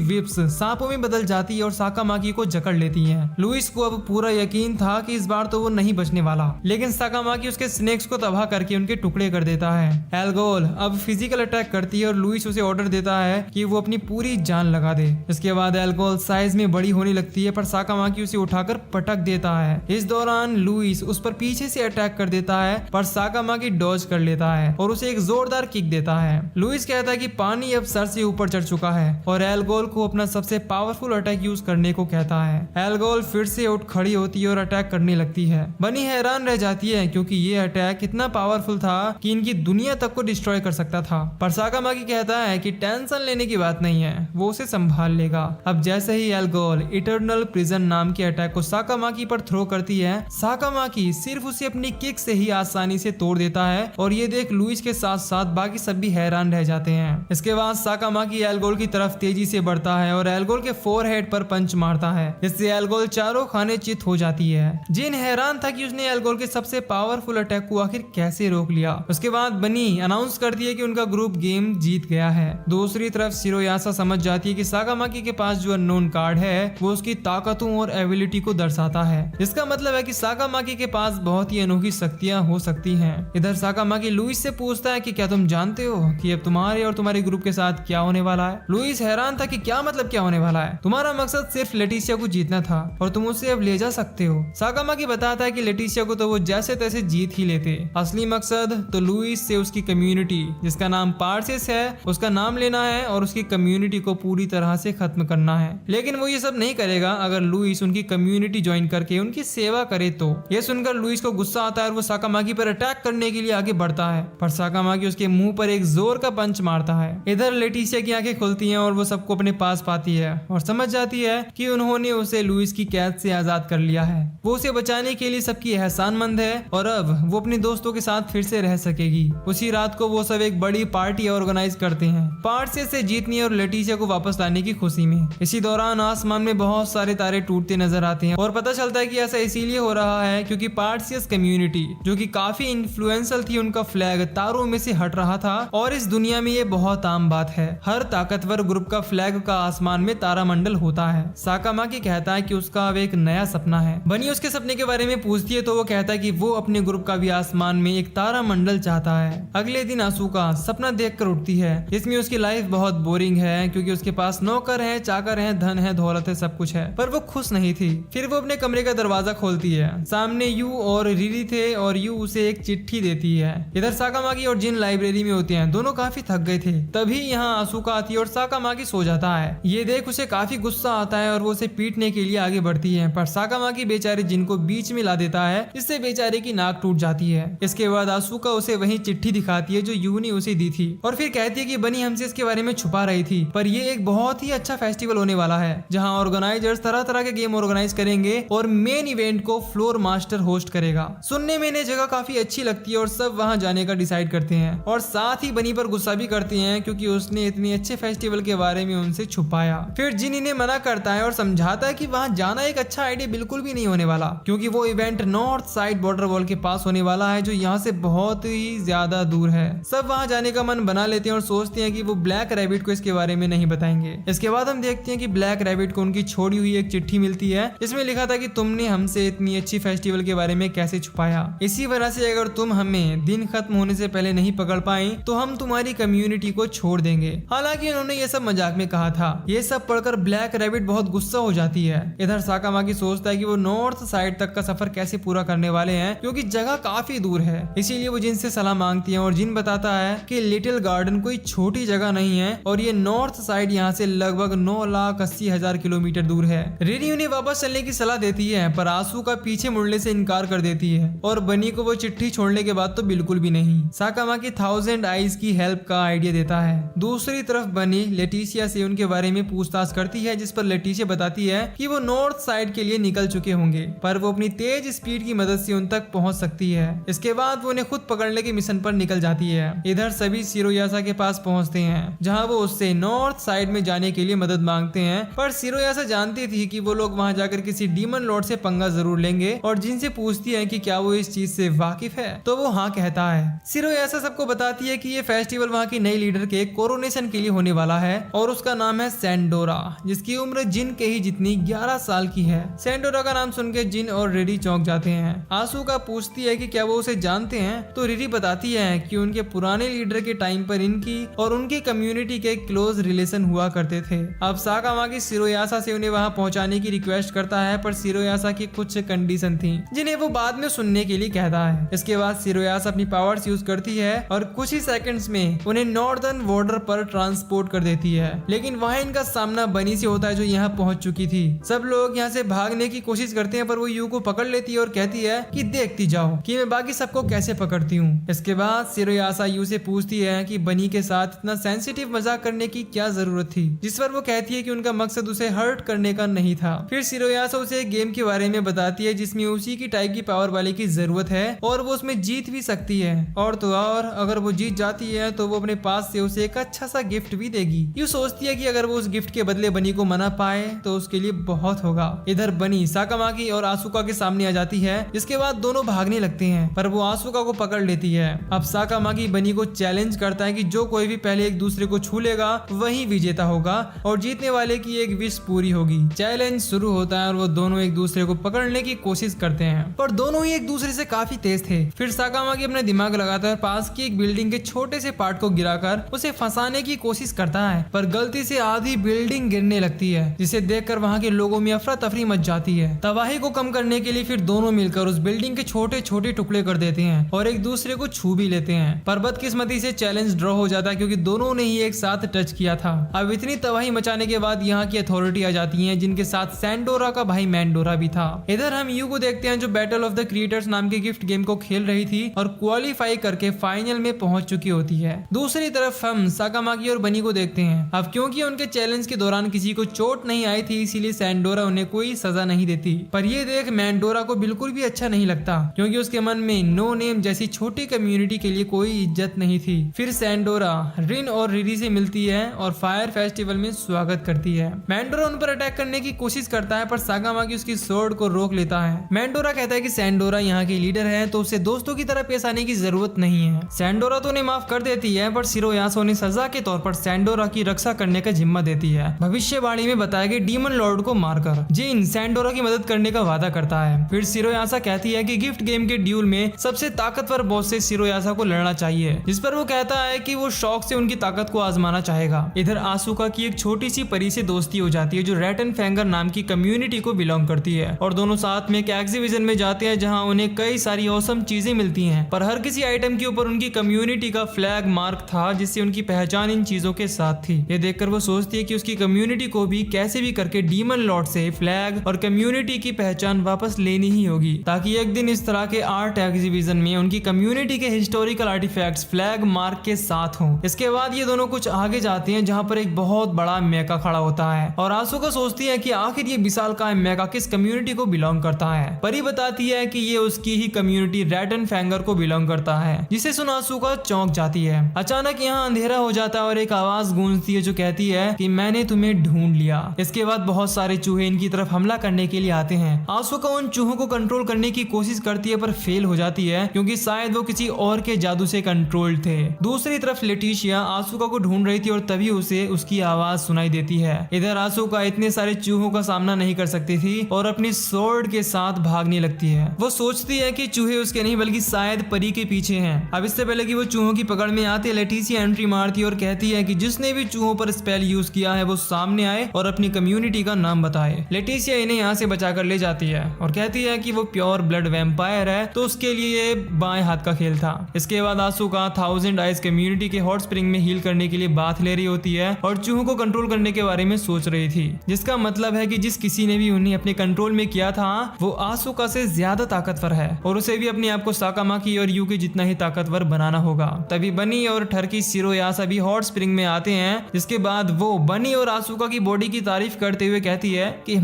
विप्स सांपों में बदल जाती है और साकामाकी को जकड़ लेती है। लुइस को अब पूरा यकीन था कि इस बार तो वो नहीं बचने वाला, लेकिन साकामाकी उसके स्नेक्स को तबाह करके उनके टुकड़े कर देता है। एल्गोल अब फिजिकल अटैक करती है और लुइस उसे ऑर्डर देता है कि वो अपनी पूरी जान लगा दे। इसके बाद एल्गोल साइज में बड़ी होने लगती है, पर साकामाकी उसे उठाकर पटक देता है। इस दौरान लुइस उस पर पीछे से अटैक कर देता है, पर साकामाकी डॉज कर लेता है और उसे एक जोरदार किक देता है। लुइस कहता है कि पानी अब सर से ऊपर चढ़ चुका है और एल्गोल को अपना सबसे पावरफुल अटैक यूज करने को कहता है। एल्गोल फिर से उठ खड़ी होती है और अटैक करने लगती है। बनी हैरान रह जाती है क्योंकि ये अटैक इतना पावरफुल था कि इनकी दुनिया तक को डिस्ट्रॉय कर सकता था। पर साकामाकी कहता है कि टेंशन लेने की बात नहीं है, वो उसे संभाल लेगा। अब जैसे ही एल्गोल इटर्नल प्रिजन नाम के अटैक को साकामाकी पर थ्रो करती है, साकामाकी सिर्फ उसे अपनी किक से ही आसानी से तोड़ देता है और ये देख लुइस के साथ साथ बाकी सब भी हैरान रह जाते हैं। इसके बाद साकामाकी एल्गोल की तरफ तेजी से बढ़ता है और एल्गोल के फोरहेड पर पंच मारता है। इससे एल्गोल चारों खाने चित हो जाती है। जिन हैरान था कि उसने एल्गोल के सबसे पावरफुल अटैक को आखिर कैसे रोक लिया। उसके बाद बनी अनाउंस करती है कि उनका ग्रुप गेम जीत गया है। दूसरी तरफ शिरोयासा समझ जाती है कि साकामाकी के पास जो अननोन कार्ड है वो उसकी ताकतों और एबिलिटी को दर्शाता है। इसका मतलब है कि साकामाकी के पास बहुत ही अनोखी शक्तियां हो सकती हैं। इधर साकामाकी लुइस से पूछता है कि क्या तुम जानते हो कि अब तुम्हारे और तुम्हारे ग्रुप के साथ क्या होने वाला है। लुइस हैरान था कि क्या मतलब क्या होने वाला है। तुम्हारा मकसद सिर्फ लेटिसिया को जीतना था और तुम उसे अब ले जा सकते हो। साकामाकी बताता है कि लेटिसिया को तो वो जैसे तैसे जीत ही लेते, असली मकसद तो लुइस से उसकी कम्युनिटी जिसका नाम पार्सियस है उसका नाम लेना है और उसकी कम्युनिटी को पूरी तरह से खत्म करना है। लेकिन वो ये सब नहीं करेगा अगर लुइस उनकी कम्युनिटी ज्वाइन करके उनकी सेवा करे तो। ये सुनकर लुइस को गुस्सा आता है और वो साकामाकी पर अटैक करने के लिए आगे बढ़ता है, पर साकामाकी उसके मुंह पर एक जोर का पंच मारता है। इधर लेटिसिया की आंखें खुलती हैं और वो सबको अपने पास पाती है और समझ जाती है कि उन्होंने उसे लुइस की कैद से आजाद कर लिया है। वो उसे बचाने के लिए सबकी एहसानमंद है और अब वो अपने दोस्तों के साथ फिर से रह सकेगी। उसी रात को वो सब एक बड़ी पार्टी ऑर्गेनाइज करते हैं पार्सियस से जीतने और लेटिसिया को वापस लाने की खुशी में। इसी दौरान आसमान में बहुत सारे तारे टूटते नजर आते हैं और पता चलता है कि ऐसा इसीलिए हो रहा है क्योंकि पार्सियस कम्युनिटी जो कि काफी इन्फ्लुएंशियल थी उनका फ्लैग तारों में से हट रहा था और इस दुनिया में ये बहुत आम बात है। हर ताकतवर ग्रुप का फ्लैग का आसमान में तारामंडल होता है। साकामाकी कहता है कि उसका अब एक नया सपना है। बनी उसके सपने के बारे में पूछती है तो वो कहता है कि वो अपने ग्रुप का भी आसमान में एक तारामंडल चाहता है। अगले दिन आसूका सपना देखकर उठती है। इसमें उसकी लाइफ बहुत बोरिंग है क्योंकि उसके पास नौकर है, चाकर है, धन है, दौलत है, सब कुछ है, पर वो खुश नहीं थी। फिर वो अपने कमरे का दरवाजा खोलती है। सामने यू और रिरी थे और यू उसे एक चिट्ठी देती है। इधर साकामाकी और जिन लाइब्रेरी में होते हैं, दोनों काफी थक गए थे। तभी यहाँ आसूका आती है और साकामाकी सो जाता है। ये देख उसे काफी गुस्सा आता है और वो उसे पीटने के लिए आगे बढ़ती है, पर साकामाकी बेचारे जिनको बीच में ला देता है, इससे बेचारे की नाक टूट जाती है। इसके बाद आसूका उसे वही चिट्ठी दिखाती है जो यू ने उसे दी थी और फिर कहती है कि बनी हमसे इसके बारे में छुपा रही थी, पर ये एक बहुत ही अच्छा फेस्टिवल होने वाला है जहाँ ऑर्गेनाइजर्स तरह तरह के गेम ऑर्गेनाइज करेंगे और मेन इवेंट को फ्लोर मास्टर होस्ट करेगा। सुनने में जगह काफी अच्छी लगती है और सब वहाँ जाने का डिसाइड करते हैं और साथ ही बनी पर गुस्सा भी करते हैं क्योंकि उसने इतने अच्छे फेस्टिवल के बारे में उनसे छुपाया। फिर जिन इन्हें मना करता है और समझाता है कि वहाँ जाना एक अच्छा आइडिया बिल्कुल भी नहीं होने वाला क्योंकि वो event north side border wall के पास होने वाला है जो यहाँ से बहुत ही ज्यादा दूर है। सब वहाँ जाने का मन बना लेते हैं और सोचते हैं कि वो ब्लैक रैबिट को इसके बारे में नहीं बताएंगे। इसके बाद हम देखते हैं कि ब्लैक रैबिट को उनकी छोड़ी हुई एक चिट्ठी मिलती है जिसमें लिखा था कि तुमने हमसे इतनी अच्छी फेस्टिवल के बारे में कैसे छुपाया। इसी वजह से अगर तुम हमें दिन खत्म होने से पहले नहीं पकड़ पाई तो हम तुम्हारी कम्युनिटी को छोड़ देंगे। हालांकि उन्होंने ये सब मजाक में कहा था। ये सब पढ़कर ब्लैक रैबिट बहुत गुस्सा हो जाती है। इधर साकामाकी सोचता है कि वो नॉर्थ साइड तक का सफर कैसे पूरा करने वाले हैं क्योंकि जगह काफी दूर है। इसीलिए वो जिन से सलाह मांगती है और जिन बताता है कि लिटिल गार्डन कोई छोटी जगह नहीं है और ये नॉर्थ साइड यहाँ से लगभग 9,80,000 किलोमीटर दूर है। रिनी उन्हें वापस चलने की सलाह देती है पर आंसू का पीछे मुड़ने से इनकार कर देती है और बनी को वो चिट्ठी छोड़ने के बाद तो बिल्कुल भी नहीं। साकामाकी 1000 आइज की हेल्प का आइडिया देता है। दूसरी तरफ बनी लेटिसिया से उनके बारे में पूछताछ करती है जिस पर लेटिसिया बताती है कि वो नॉर्थ साइड के लिए निकल चुके होंगे पर वो अपनी तेज स्पीड की मदद से उन तक पहुंच सकती है। इसके बाद वो उन्हें खुद पकड़ने के मिशन पर निकल जाती है। इधर सभी शिरोयासा के पास पहुंचते हैं जहां वो उससे से नॉर्थ साइड में जाने के लिए मदद मांगते हैं, पर शिरोयासा जानती थी कि वो लोग वहां जाकर किसी डीमन लॉर्ड से पंगा जरूर लेंगे और जिनसे पूछती है कि क्या वो इस चीज से वाकिफ है, तो वो हाँ कहता है। शिरोयासा सबको बताती है कि ये फेस्टिवल वहाँ की नई लीडर के कोरोनेशन के लिए होने वाला है और उसका नाम है सैंडोरा, जिसकी उम्र जिन के ही जितनी 11 साल की है। सैंडोरा का नाम सुन के जिन और रिरी चौंक जाते हैं। आसुका पूछती है कि क्या वो उसे जानते हैं, तो रिरी बताती है कि उनके पुराने लीडर के टाइम पर इनकी और उनकी कम्युनिटी के क्लोज रिलेशन हुआ करते थे। अब साकामाकी शिरोयासा से उन्हें वहां पहुंचाने की रिक्वेस्ट करता है, पर शिरोयासा की कुछ कंडीशन थी जिन्हें वो बाद में सुनने के लिए कहता है। इसके बाद शिरोयासा अपनी पावर्स यूज करती है और कुछ ही सेकंड्स में उन्हें नॉर्दर्न बॉर्डर पर ट्रांसपोर्ट कर देती है, लेकिन वहाँ इनका सामना बनी से होता है जो यहाँ पहुंच चुकी थी। सब लोग यहाँ से भागने की कोशिश करते हैं, पर वो यू को पकड़ लेती है और कहती है कि देखती जाओ कि मैं बाकी सबको कैसे पकड़ती हूँ। इसके बाद शिरोयासा यू से पूछती है कि बनी के साथ इतना सेंसिटिव मजाक करने की क्या जरूरत थी, जिस पर वो कहती है कि उनका मकसद उसे हर्ट करने का नहीं था। फिर शिरोयासा उसे एक गेम के बारे में बताती है जिसमें उसी की टाइप की पावर वाले की जरूरत है और वो उसमें जीत भी सकती है, और तो और अगर वो जीत जाती है तो वो अपने पास से उसे एक अच्छा सा गिफ्ट भी देगी। यू सोचती है कि अगर वो उस गिफ्ट के बदले बनी को मना पाए तो उसके लिए बहुत होगा। इधर बनी साकामाकी और आसुका के सामने आ जाती है, जिसके बाद दोनों भागने लगते हैं, पर वो आसुका को पकड़ लेती है। अब साकामाकी बनी को चैलेंज करता है कि जो कोई भी पहले एक दूसरे को छू लेगा वही विजेता होगा और जीतने वाले की एक विश पूरी होगी। चैलेंज शुरू होता है और वो दोनों एक दूसरे को पकड़ने की कोशिश करते हैं, पर दोनों ही एक दूसरे से काफी तेज थे। फिर साकामाकी अपना दिमाग लगाता है, पास की एक बिल्डिंग के छोटे से पार्ट को गिराकर उसे फंसाने की कोशिश करता है, पर गलती से आधी बिल्डिंग गिरने लगती है, जिसे देखकर वहाँ के लोगों में अफरा तफरी मच जाती है। तबाही को कम करने के लिए फिर दोनों मिलकर उस बिल्डिंग के छोटे छोटे टुकड़े कर देते हैं और एक दूसरे को छू भी लेते हैं, पर बदकिस्मती से चैलेंज ड्रॉ हो जाता है क्योंकि दोनों ने ही एक साथ टच किया था। अब इतनी तबाही मचाने के बाद यहाँ की अथॉरिटी आ जाती है, जिनके साथ सैंडोरा का भाई मैंडोरा भी था। इधर हम यू को देखते हैं जो बैटल ऑफ द क्रिएटर्स नाम के गिफ्ट गेम को खेल रही थी और क्वालिफाई करके फाइनल में पहुंच चुकी होती है। दूसरी तरफ हम साकामाकी और बनी को देखते हैं। अब क्योंकि उनके चैलेंज के दौरान किसी को चोट नहीं आई थी, इसीलिए सैंडोरा उन्हें कोई सजा नहीं देती, पर ये देख मैंडोरा को बिल्कुल भी अच्छा नहीं लगता क्योंकि उसके मन में नो नेम जैसी छोटी कम्युनिटी के लिए कोई इज्जत नहीं थी। फिर सैंडोरा रिन और रिरी से मिलती है और फायर फेस्टिवल में स्वागत करती है। मैंडोरा उन पर अटैक करने की कोशिश करता है, पर साकामाकी उसकी स्वॉर्ड को रोक लेता है। मैंडोरा कहता है कि सैंडोरा यहाँ के लीडर है तो उसे दोस्तों की तरह पेश आने की जरूरत नहीं है। सैंडोरा तो उन्हें माफ कर देती है, पर शिरोयासा ने सजा के तौर पर सैंडोरा की रक्षा करने का जिम्मा देती है। भविष्यवाणी में बताए गए डीमन लॉर्ड को मारकर जिन सैंडोरा की मदद करने का वादा करता है। फिर शिरोयासा कहती है कि गिफ्ट गेम के ड्यूल में सबसे ताकतवर बॉस से शिरोयासा को लड़ना चाहिए, जिस पर वो कहता है कि वो शौक से उनकी ताकत को आजमाना चाहेगा। इधर आसुका की एक छोटी सी परी से दोस्ती हो जाती है जो रेटन फैंगर नाम की कम्युनिटी को बिलोंग करती है और दोनों साथ में एक एग्जीबिशन में जाते हैं जहां उन्हें कई सारी औसम चीजें मिलती हैं, पर हर किसी आइटम के ऊपर उनकी कम्युनिटी का फ्लैग मार्क था जिससे उनकी पहचान इन चीजों के साथ थी। ये देखकर वो सोचती है कि उसकी कम्युनिटी को भी कैसे भी करके डीमन लॉर्ड से फ्लैग और कम्युनिटी की पहचान वापस लेनी ही होगी, ताकि एक दिन इस तरह के आर्ट एग्जीबिशन में उनकी कम्युनिटी के हिस्टोरिकल आर्टिफैक्ट्स फ्लैग मार्क के साथ हों। इसके बाद ये दोनों कुछ आगे जाते हैं जहां पर एक बहुत बड़ा मेका खड़ा होता है और आसुका सोचती है कि आखिर ये विशालकाय मेका किस कम्युनिटी को बिलोंग करता है। परी बताती है कि ये उसकी ही कम्युनिटी रेटन फैंगर को बिलोंग करता है, जिसे सुन आसुका चौंक जाती है। अचानक यहाँ अंधेरा हो जाता है और एक आवाज गूंजती है जो कहती है कि मैंने तुम्हें ढूंढ लिया। इसके बाद बहुत सारे चूहे इनकी तरफ हमला करने के लिए आते हैं। आसुका उन चूहों को कंट्रोल करने की कोशिश करती है पर फेल हो जाती है क्योंकि शायद वो किसी और के जादू से कंट्रोल्ड थे। दूसरी तरफ लेटिशिया आसुका को ढूंढ रही थी और तभी उसे उसकी आवाज सुनाई देती है। इधर आसुका इतने सारे चूहों का सामना नहीं कर सकती थी और अपनी स्वॉर्ड के साथ भागने लगती है। वो सोचती है कि चूहे उसके नहीं बल्कि शायद परी के पीछे हैं। अब इससे पहले कि वो चूहों की पकड़ में आते लेटिशिया एंट्री मारती है और कहती है कि जिसने भी चूहों पर स्पेल यूज किया है वो सामने आए और अपनी कम्युनिटी का नाम बताए। लेटिशिया इन्हें यहाँ से बचाकर ले जाती है और कहती है कि वो प्योर ब्लड वैम्पायर है तो उसके लिए बाएं हाथ का खेल था। इसके बाद आसुका 1000 आइज कम्युनिटी के हॉट स्प्रिंग में हील करने के लिए बाथ ले रही होती है और चूहों को कंट्रोल करने के बारे में सोच रही थी, जिसका मतलब है कि जिस किसी ने भी उन्हें अपने कंट्रोल में किया था वो आसुका से ज्यादा ताकतवर है और उसे भी अपने आप को साकामाकी और यू के जितना ही ताकतवर बनाना होगा। तभी बनी और ठरकी शिरोयासा भी हॉट स्प्रिंग में आते हैं, जिसके बाद वो बनी और आसुका की बॉडी की तारीफ करते हुए कहती है कि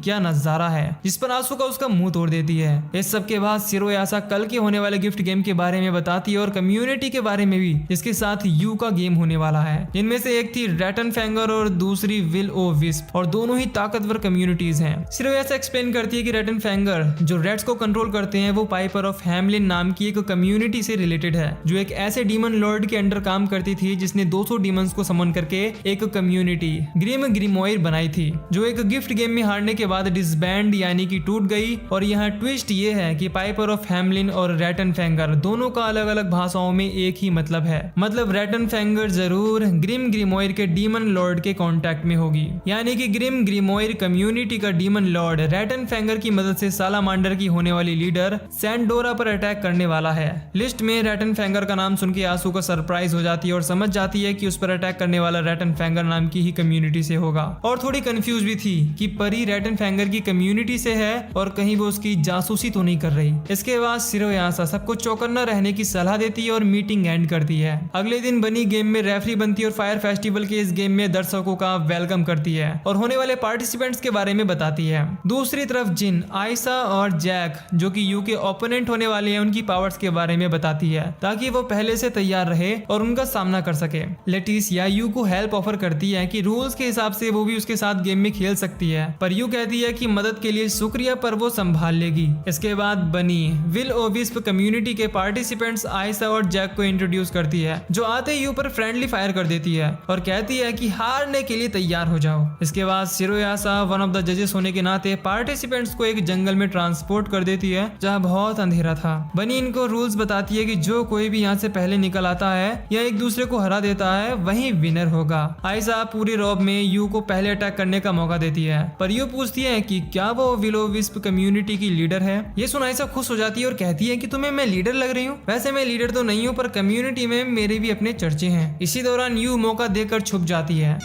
क्या नजारा है, जिस पर आसुका उसका मुंह तोड़ देती है। इस सब के बाद शिरोयासा कल के होने वाले गिफ्ट गेम के बारे में बताती है और कम्युनिटी के बारे में भी, जिसके साथ यू का गेम होने वाला है। इनमें से एक थी रैटन फैंगर और दूसरी विल ओ विस्प, और दोनों ही ताकतवर कम्युनिटीज हैं। सिर्फ ऐसा एक्सप्लेन करती है कि रैटन फैंगर जो रेड्स को कंट्रोल करते हैं वो पाइपर ऑफ हैमलिन नाम की एक कम्युनिटी से रिलेटेड है, जो एक ऐसे डीमन लॉर्ड के अंडर काम करती थी जिसने 200 डीमंस को समन करके एक कम्युनिटी ग्रिम ग्रिमोयर बनाई थी, जो एक गिफ्ट गेम में हारने के बाद डिसबैंड यानी कि टूट गई। और यहाँ ट्विस्ट ये है कि पाइपर ऑफ हैमलिन और रैटन फैंगर दोनों का अलग अलग भाषाओं में एक ही मतलब है। मतलब रैटन फैंगर जरूर ग्रिम ग्रिमोयर के डीमन लॉर्ड के कांटेक्ट में होगी, यानी कि ग्रिम ग्रिमोयर कम्युनिटी का डीमन लॉर्ड रैटन फैंगर की मदद से सालामांडर की होने वाली लीडर सैंडोरा पर अटैक करने वाला है। लिस्ट में रैटन फैंगर का नाम सुन के आसूका सरप्राइज हो जाती है और समझ जाती है कि उस पर अटैक करने वाला रैटन फैंगर नाम की ही कम्युनिटी से होगा, और थोड़ी कंफ्यूज भी थी कि परी रैटन फैंगर की कम्युनिटी से है और कहीं वो उसकी जासूसी तो नहीं कर रही। इसके बाद सिरोयासा सबको चौकन्ना रहने की सलाह देती है और मीटिंग एंड करती है। अगले दिन बनी गेम में रेफरी बनती है और फायर फेस्टिवल के इस गेम में दर्शकों का वेलकम करती है और होने वाले पार्टिसिपेंट्स के बारे में बताती है। दूसरी तरफ जिन, आयशा और जैक जो कि यू के ओपोनेंट होने वाले हैं उनकी पावर्स के बारे में बताती है ताकि वो पहले से तैयार रहे और उनका सामना कर सके। लेटिसिया यू को हेल्प ऑफर करती है कि रूल्स के हिसाब से वो भी उसके साथ गेम में खेल सकती है, पर यू कहती है कि मदद के लिए शुक्रिया पर वो संभाल लेगी। इसके बाद बनी विल ओ विस्प कम्युनिटी के पार्टिसिपेंट्स आयशा और जैक को इंट्रोड्यूस करती है, जो आते ही यू पर फ्रेंडली फायर कर देती है और कहती है कि हारने के लिए तैयार हो जाओ। इसके बाद सिरोयासा वन ऑफ द जजेस होने के नाते पार्टिसिपेंट्स को एक जंगल में ट्रांसपोर्ट कर देती है जहां बहुत अंधेरा था। बनी इनको रूल्स बताती है कि जो कोई भी यहाँ से पहले निकल आता है या एक दूसरे को हरा देता है वही विनर होगा। आयशा पूरी रॉब में यू को पहले अटैक करने का मौका देती है, पर यू पूछती है कि क्या वो विलो विस्प कम्युनिटी की लीडर है। ये सुन आयशा खुश हो जाती है और कहती है कि तुम्हें मैं लीडर लग रही हूँ। वैसे मैं लीडर तो नहीं हूँ, पर कम्युनिटी में मेरे भी अपने चर्चे हैं। इसी दौरान यू मौका देकर छुप जाती है,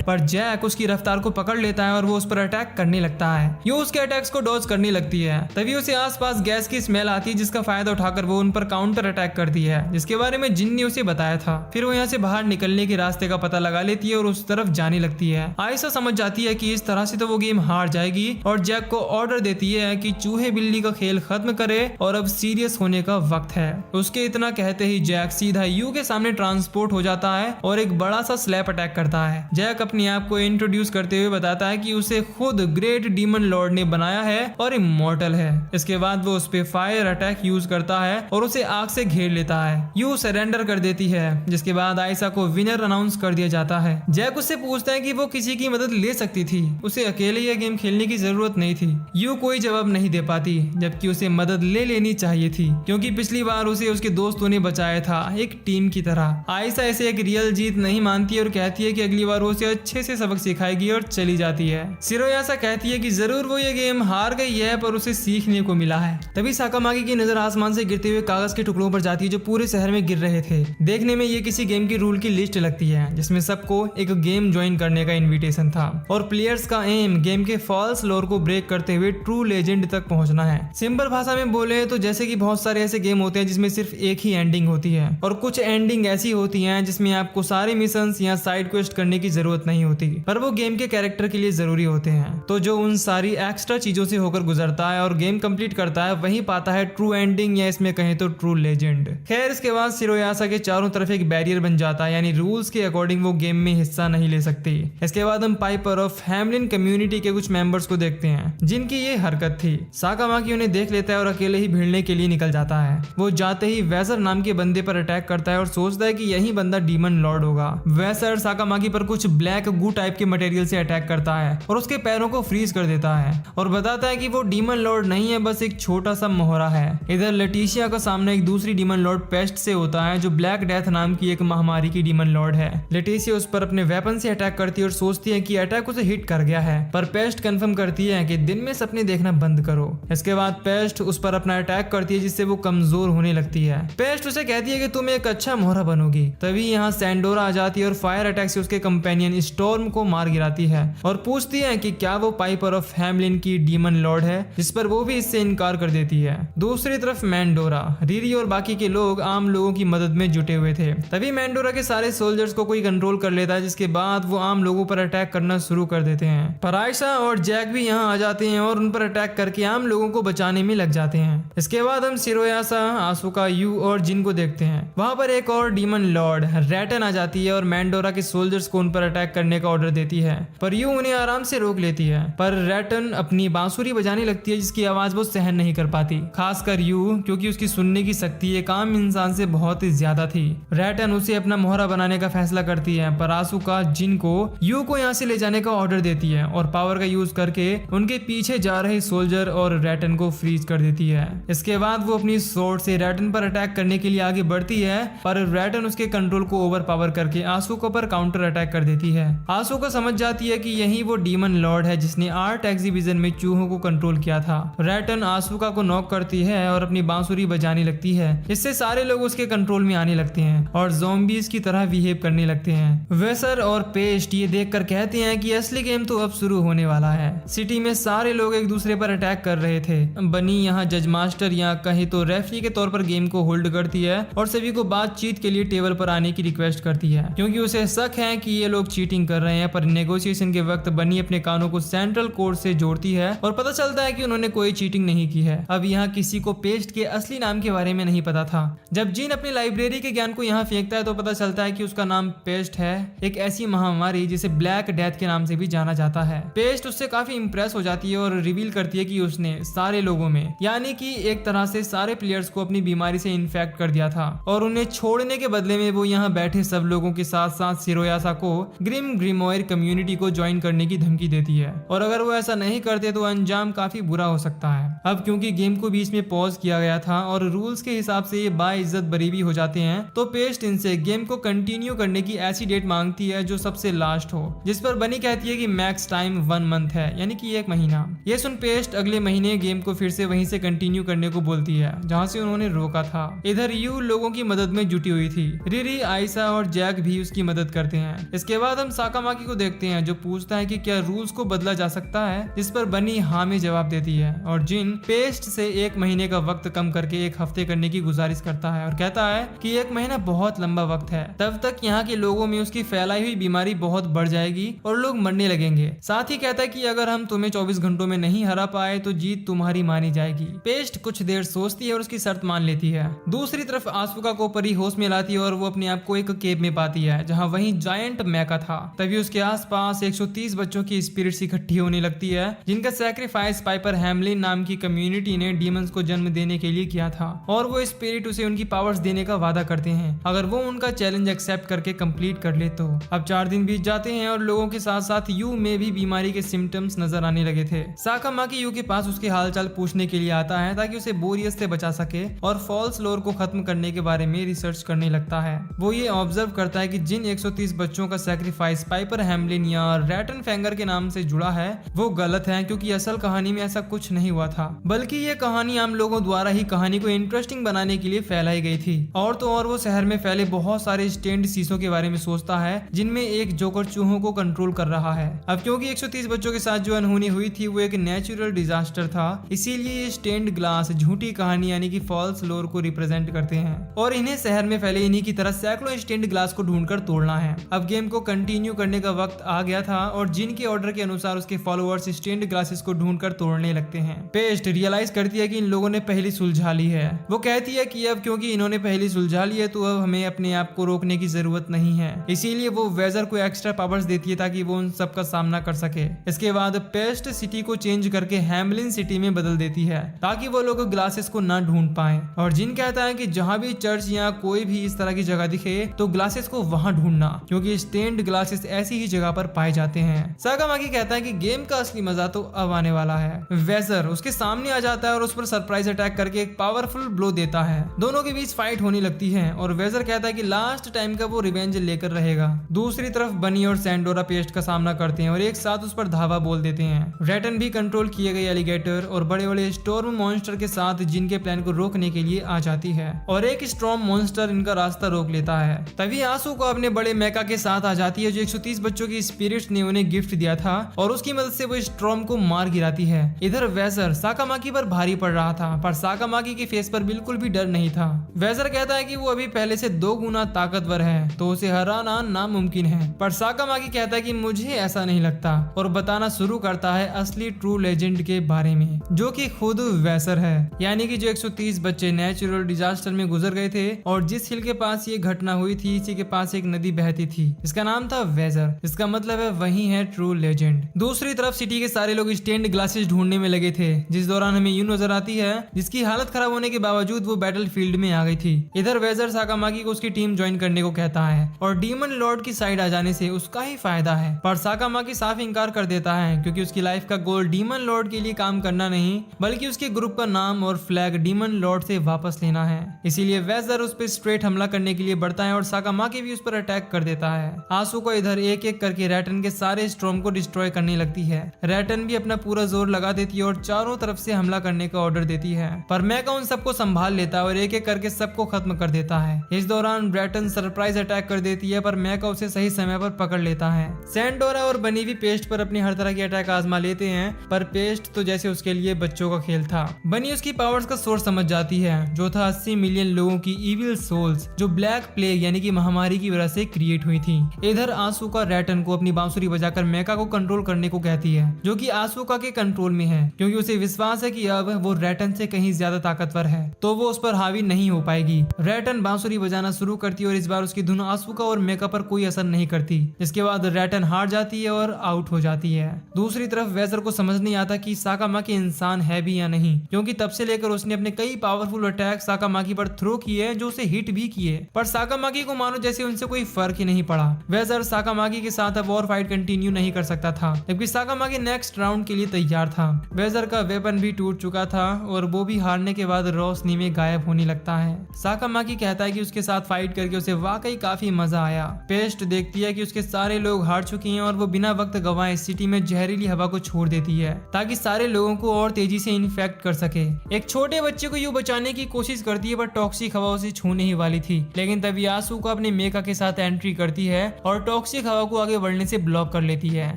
पर जैक उसकी रफ्तार को पकड़ लेता है और वो उस पर अटैक करने लगता है। यू उसके अटैक्स को डॉज करने लगती है। तभी उसे आसपास गैस की स्मेल आती है, जिसका फायदा उठाकर वो उन पर काउंटर अटैक करती है, जिसके बारे में जिन ने उसे बताया था। फिर वो यहाँ से बाहर निकलने के रास्ते का पता लगा लेती है और उस तरफ जाने लगती है। आयशा समझ जाती है कि इस तरह से तो वो गेम हार जाएगी और जैक को ऑर्डर देती है कि चूहे बिल्ली का खेल खत्म करे और अब सीरियस होने का वक्त है। उसके इतना कहते ही जैक सीधा यू के सामने ट्रांसपोर्ट हो जाता है और एक बड़ा सा स्लैप अटैक करता है। जैक अपने आप को इंट्रोड्यूस करते हुए बताता है कि उसे खुद ग्रेट डीमन लॉर्ड ने बनाया है और इमॉर्टल है। इसके बाद वो उस पे फायर अटैक यूज करता है और उसे आग से घेर लेता है। यू सरेंडर कर देती है, जिसके बाद आयशा को विनर अनाउंस कर दिया जाता है। जैक उससे पूछता है कि वो किसी की मदद ले सकती थी, उसे अकेले यह गेम खेलने की जरूरत नहीं थी। यू कोई जवाब नहीं दे पाती, जबकि उसे मदद ले लेनी चाहिए थी, क्योंकि पिछली बार उसे उसके दोस्तों ने बचाया था एक टीम की तरह। आयशा इसे एक रियल जीत नहीं मानती और कहती है कि अगली बार वो उसे अच्छे से सबक सिखाएगी और चली जाती है। सिरोयासा कहती है कि जरूर वो ये गेम हार गई है, पर उसे सीखने को मिला है। तभी साकामाकी की नजर आसमान से गिरते हुए कागज के टुकड़ों पर जाती है जो पूरे शहर में गिर रहे थे। देखने में ये किसी गेम की रूल की लिस्ट लगती है, जिसमें सबको एक गेम ज्वाइन करने का इन्विटेशन था और प्लेयर्स का एम गेम के फॉल्स लोर को ब्रेक करते हुए ट्रू लेजेंड तक पहुंचना है। सिंपल भाषा में बोले तो जैसे कि बहुत सारे ऐसे गेम होते हैं जिसमें सिर्फ एक ही एंडिंग होती है, और कुछ एंडिंग ऐसी होती हैं जिसमें आपको सारे मिशंस या साइड क्वेस्ट करने की जरूरत नहीं होती, पर वो गेम के कैरेक्टर के लिए जरूरी होते हैं। तो जो उन सारी एक्स्ट्रा चीजों से होकर गुजरता है और गेम कंप्लीट करता है, वही पाता है ट्रू एंडिंग, या इसमें कहें तो ट्रू लेजेंड। खैर, इसके बाद सिरोयासा के चारों तरफ एक बैरियर बन जाता है, यानी रूल्स के अकॉर्डिंग वो गेम में हिस्सा नहीं ले सकती। इसके बाद हम पाइपर ऑफ हैमलिन कम्युनिटी के कुछ मेंबर्स को देखते हैं जिनकी ये हरकत थी। साकामाकी उन्हें देख लेता है और अकेले ही भिड़ने के लिए निकल जाता है। वो जाते ही वैसर नाम के बंदे पर अटैक करता है और सोचता है कि यही बंदा डीमन लॉर्ड होगा। वैसर साकामाकी पर कुछ ब्लैक गू टाइप के मटेरियल से अटैक करता है और उसके पैरों को फ्रीज कर देता है और बताता है कि वो डीमन लॉर्ड नहीं है, बस एक छोटा सा मोहरा है। इधर लेटिशिया का सामना एक दूसरी डीमन लॉर्ड पेस्ट से होता है, जो ब्लैक डेथ नाम की एक महामारी की डीमन लॉर्ड है। लेटिशिया उस पर अपने वेपन से अटैक करती है और सोचती है कि अटैक उसे हिट कर गया है, पर पेस्ट कंफर्म करती है कि दिन में सपने देखना बंद करो। इसके बाद पेस्ट उस पर अपना अटैक करती है, जिससे वो कमजोर होने लगती है। पेस्ट उसे कहती है कि तुम एक अच्छा मोहरा बनोगी। तभी यहाँ सैंडोरा आ जाती है और फायर अटैक से उसके कंपेनियन स्टॉर्म को मार गिराती है और पूछती है कि क्या वो पाइपर ऑफ हैमलिन की डीमन लॉर्ड है, जिस पर वो भी इससे इनकार कर देती है। दूसरी तरफ मैंडोरा, रीरी और बाकी के लोग आम लोगों की मदद में जुटे हुए थे। तभी मैंडोरा के सारे सोल्जर्स को कोई कंट्रोल कर लेता है, जिसके बाद वो आम लोगों पर अटैक करना शुरू कर देते हैं। पर आयशा और जैक भी यहाँ आ जाते हैं और उन पर अटैक करके आम लोगों को बचाने में लग जाते हैं। इसके बाद हम शिरोयासा, आसुका, यू और जिन को देखते हैं। वहां पर एक और डीमन लॉर्ड रैटन आ जाती है और मैंडोरा के सोल्जर्स को उन पर अटैक करने का ऑर्डर देती है, पर यू उन्हें आराम से रोक लेती है। पर रैटन अपनी बांसुरी बजाने लगती है, जिसकी आवाज वो सहन नहीं कर पाती, खासकर यू, क्योंकि उसकी सुनने की शक्ति एक आम इंसान से बहुत ही ज्यादा थी। रैटन उसे अपना मोहरा बनाने का फैसला करती है, पर आसुका जिन को यू को यहाँ से ले जाने का ऑर्डर देती है और पावर का यूज करके उनके पीछे जा रहे सोल्जर और रैटन को फ्रीज कर देती है। इसके बाद वो अपनी स्वॉर्ड से रैटन पर अटैक करने के लिए आगे बढ़ती है, पर रैटन उसके कंट्रोल को ओवर पावर करके आसुका पर काउंटर अटैक कर देती है। आसुका समझ जाती है कि यही वो डीमन लॉर्ड है जिसने आर्ट एग्जीबिशन में चूहों को कंट्रोल किया था। रैटन आसुका को नॉक करती है और अपनी बांसुरी बजाने लगती है। इससे सारे लोग उसके कंट्रोल में आने लगते हैं और ज़ॉम्बीज की तरह बिहेव करने लगते हैं। वेसर और पेस्ट ये देखकर कहते हैं कि असली गेम तो अब शुरू होने वाला है। सिटी में सारे लोग एक दूसरे पर अटैक कर रहे थे। बनी यहाँ जज मास्टर या कहे तो रेफरी के तौर पर गेम को होल्ड करती है और सभी को बातचीत के लिए टेबल पर आने की रिक्वेस्ट करती है, क्योंकि उसे शक है कि ये लोग चीटिंग कर रहे हैं। पर नेगोशिएशन के वक्त बनी अपने कानों को सेंट्रल कोर्ट से जोड़ती है और पता चलता है कि उन्होंने कोई चीटिंग नहीं की है। अब यहाँ किसी को पेस्ट के असली नाम के बारे में नहीं पता था। जब जिन अपनी लाइब्रेरी के ज्ञान को यहाँ फेंकता है तो पता चलता है कि उसका नाम पेस्ट है, एक ऐसी महामारी जिसे ब्लैक डेथ के नाम से भी जाना जाता है। पेस्ट उससे काफी इंप्रेस हो जाती है और रिवील करती है कि उसने सारे लोगों में, यानी कि एक तरह से सारे प्लेयर्स को अपनी बीमारी से इन्फेक्ट कर दिया था और उन्हें छोड़ने के बदले में वो यहाँ बैठे सब लोगों के साथ साथ शिरोयासा को ग्रिम ग्रिमोयर कम्युनिटी को ज्वाइन करने की धमकी देती है, और अगर वो ऐसा नहीं करते तो अंजाम काफी बुरा हो सकता है। अब क्योंकि गेम को बीच में पॉज किया गया था और रूल्स के हिसाब से ये बाइज्जत बरी भी हो जाते हैं, तो पेस्ट इनसे गेम को कंटिन्यू करने की ऐसी डेट मांगती है जो सबसे लास्ट हो, जिस पर बनी कहती है कि मैक्स टाइम 1 मंथ है, यानी कि 1 महीना। ये सुन पेस्ट अगले महीने गेम को फिर से वहीं से कंटिन्यू करने को बोलती है जहाँ से उन्होंने रोका था। इधर यू लोगों की मदद में जुटी हुई थी। रिरी, आयशा और जैक भी उसकी मदद करते हैं। इसके बाद हम साकामाकी को देखते हैं जो पूछता है कि क्या रूल्स को बदला जा सकता है, जिस पर बनी हाँ में जवाब देती है और जिन पेस्ट से 1 महीने का वक्त कम करके 1 हफ्ते करने की गुजारिश करता है और कहता है कि 1 महीना बहुत लंबा वक्त है, तब तक यहाँ के लोगों में उसकी फैलाई हुई बीमारी बहुत बढ़ जाएगी और लोग मरने लगेंगे। साथ ही कहता है कि अगर हम तुम्हें 24 घंटों में नहीं हरा पाए तो जीत तुम्हारी मानी जाएगी। पेस्ट कुछ देर सोचती है और उसकी शर्त मान लेती है। दूसरी तरफ आसुका को परी होश में लाती है और वो अपने आप को एक केव में पाती है जहाँ वहीं जायंट मैका था। तभी उसके आसपास 130 बच्चों की स्पिरिट्स इकट्ठी होने लगती है, जिनका सैक्रिफाइस पाइपर हैमलिन नाम की कम्युनिटी ने डीमंस को जन्म देने के लिए किया था, और वो स्पिरिट उसे उनकी पावर्स देने का वादा करते हैं अगर वो उनका चैलेंज एक्सेप्ट करके कंप्लीट कर ले तो। अब 4 दिन बीत जाते हैं और लोगों के साथ साथ यू में भी बीमारी के सिम्टम्स नजर आने लगे थे। साकामाकी यू के पास उसके हालचाल पूछने के लिए आता है ताकि उसे बोरियस से बचा सके और फॉल्स लोर को खत्म करने के बारे में रिसर्च करने लगता है। वो ये ऑब्जर्व करता है कि जिन 130 बच्चों का सैक्रिफाइस पाइपर हैमलिन या रैटन फैंगर के नाम से जुड़ा है वो गलत है, क्योंकि असल कहानी में ऐसा कुछ नहीं हुआ था, बल्कि ये कहानी आम लोगों द्वारा ही कहानी को इंटरेस्टिंग बनाने के लिए फैलाई गई थी। और तो और वो शहर में फैले बहुत सारे स्टेन्ड शीशों के बारे में सोचता है जिनमें एक जोकर चूहों को कंट्रोल कर रहा है। अब क्योंकि 130 बच्चों के साथ जो अनहोनी हुई थी वो एक नेचुरल डिजास्टर था, इसीलिए ये स्टेन्ड ग्लास झूठी कहानी यानी कि फॉल्स लोर को रिप्रेजेंट करते हैं और इन्हें शहर में फैले इन्हीं की तरह सैकड़ों स्टेन्ड ग्लास को ढूंढकर तोड़ना है। अब गेम को कंटिन्यू करने का वक्त आ गया था और जिन के ऑर्डर के अनुसार उसके फॉलोअर्स स्टेन्ड ग्लासेस को ढूंढकर तोड़ने लगते हैं। पेस्ट रियलाइज करती है कि इन लोगों ने पहली सुलझा ली है। वो कहती है कि अब क्योंकि इन्होंने पहली सुलझा ली है तो अब हमें अपने आप को रोकने की जरूरत नहीं है, इसीलिए वो वेजर को एक्स्ट्रा पावर्स देती है ताकि वो उन सब का सामना कर सके। इसके बाद पेस्ट सिटी को चेंज करके हैमलिन सिटी में बदल देती है ताकि वो लोग ग्लासेस को ना ढूंढ पाए, और जिन कहता है कि जहाँ भी चर्च या कोई भी इस तरह की जगह दिखे तो ग्लासेस को वहां ढूंढना, क्योंकि स्टेन्ड ग्लासेस ऐसी ही जगह पर पाए जाते हैं। साकामाकी कहता है कि गेम का असली मजा तो अब आने वाला है। वेजर उसके सामने आ जाता है और उस पर सरप्राइज अटैक करके एक पावरफुल ब्लो देता है। दोनों के बीच फाइट होने लगती है और वेजर कहता है कि लास्ट टाइम का वो रिवेंज लेकर रहेगा। दूसरी तरफ बनी और सैंडोरा पेस्ट का सामना करते हैं और एक साथ उस पर धावा बोल देते हैं। रैटन भी कंट्रोल किए गए एलिगेटर और बड़े बड़े स्टॉर्म मॉन्स्टर के साथ जिनके प्लान को रोकने के लिए आ जाती है और एक स्टॉर्म मॉन्स्टर इनका रास्ता रोक लेता है। तभी आसू को अपने बड़े मेका के साथ आ जाती है जो 130 बच्चों की स्पिरिट्स ने उन्हें गिफ्ट दिया था और उसकी मदद से वो स्ट्रॉम को मार गिराती है। इधर वेजर साकामाकी पर भारी पड़ रहा था पर साकामाकी के फेस पर बिल्कुल भी डर नहीं था। वेजर कहता है कि वो अभी पहले से 2 गुना ताकतवर है तो उसे हराना नामुमकिन है, पर साकामाकी कहता है कि मुझे ऐसा नहीं लगता और बताना शुरू करता है असली ट्रू लेजेंड के बारे में जो कि खुद वेजर है, यानी कि जो 130 बच्चे नेचुरल डिजास्टर में गुजर गए थे और जिस हिल के पास ये घटना हुई थी इसी के पास एक नदी बहती थी, इसका नाम था वेजर। इसका मतलब है वही है ट्रू लेजेंड। दूसरी तरफ सिटी के सारे लोग स्टेन्ड ग्लासेस ढूंढने में लगे थे, जिस दौरान हमें यूं नजर आती है जिसकी हालत खराब होने के बावजूद वो बैटल फील्ड में आ गई थी। इधर वेजर साकामाकी को उसकी टीम ज्वाइन करने को कहता है और डीमन लॉर्ड की साइड आ जाने से उसका ही फायदा है, पर साकामाकी साफ इंकार कर देता है क्योंकि उसकी लाइफ का गोल डीमन लॉर्ड के लिए काम करना नहीं बल्कि उसके ग्रुप का नाम और फ्लैग डीमन लॉर्ड से वापस लेना है। इसीलिए वेजर उस पर स्ट्रेट हमला करने के लिए बढ़ता है और साकामाकी भी उस पर अटैक कर देता है। आसुका इधर एक एक करके रैटन के सारे स्ट्रॉम को डिस्ट्रॉय करने लगती है। रैटन भी अपना पूरा जोर लगा देती है और चारों तरफ से हमला करने का ऑर्डर देती है, पर मेका उन सबको संभाल लेता है और एक एक करके सबको खत्म कर देता है। इस दौरान रैटन सरप्राइज अटैक कर देती है पर मेका उसे सही समय पर पकड़ लेता है। सैंडोरा और बनी भी पेस्ट पर अपनी हर तरह की अटैक आजमा लेते हैं, पर पेस्ट तो जैसे उसके लिए बच्चों का खेल था। बनी उसकी पावर्स का सोर्स समझ जाती है जो था 80 मिलियन लोगों की इविल सोल्स जो ब्लैक प्लेग यानी कि महामारी की वजह से क्रिएट हुई थी। इधर आसुका रैटन को अपनी बांसुरी बजाकर मेका को कंट्रोल करने को कहती है जो कि आसुका के कंट्रोल में है क्योंकि उसे विश्वास है कि अब वो रैटन से कहीं ज्यादा ताकतवर है तो वो उस पर हावी नहीं हो पाएगी। रैटन बांसुरी बजाना शुरू करती है और इस बार उसकी धुन आसुका और मेका पर कोई असर नहीं करती। इसके बाद रैटन हार जाती है और आउट हो जाती है। दूसरी तरफ वेजर को समझ नहीं आता कि साकामाकी इंसान है भी या नहीं, क्योंकि तब से लेकर उसने अपने कई पावरफुल अटैक साकामाकी पर थ्रो किए जो उसे हिट भी किए, पर साकामाकी को मानो जैसे उनसे कोई फर्क ही नहीं पड़ा। वेजर साकामाकी के साथ अब और फाइट कंटिन्यू नहीं कर सकता था जबकि साकामाकी नेक्स्ट राउंड के लिए तैयार था। वेजर का वेपन भी टूट चुका था और वो भी हारने के बाद रोशनी में गायब होने लगता है। साकामाकी कहता है कि उसके साथ फाइट करके उसे वाकई काफी मजा आया। पेस्ट देखती है कि उसके सारे लोग हार चुके हैं और वो बिना वक्त गवाए सिटी में जहरीली हवा को छोड़ देती है ताकि सारे लोगों को और तेजी से इन्फेक्ट कर सके। एक छोटे बच्चे को यूं बचाने की कोशिश करती है पर टॉक्सिक हवा उसे छूने ही वाली थी, लेकिन तभी आसुका अपने मेका के साथ एंट्री करती है और टॉक्सिक हवा को आगे बढ़ने से ब्लॉक कर लेती है।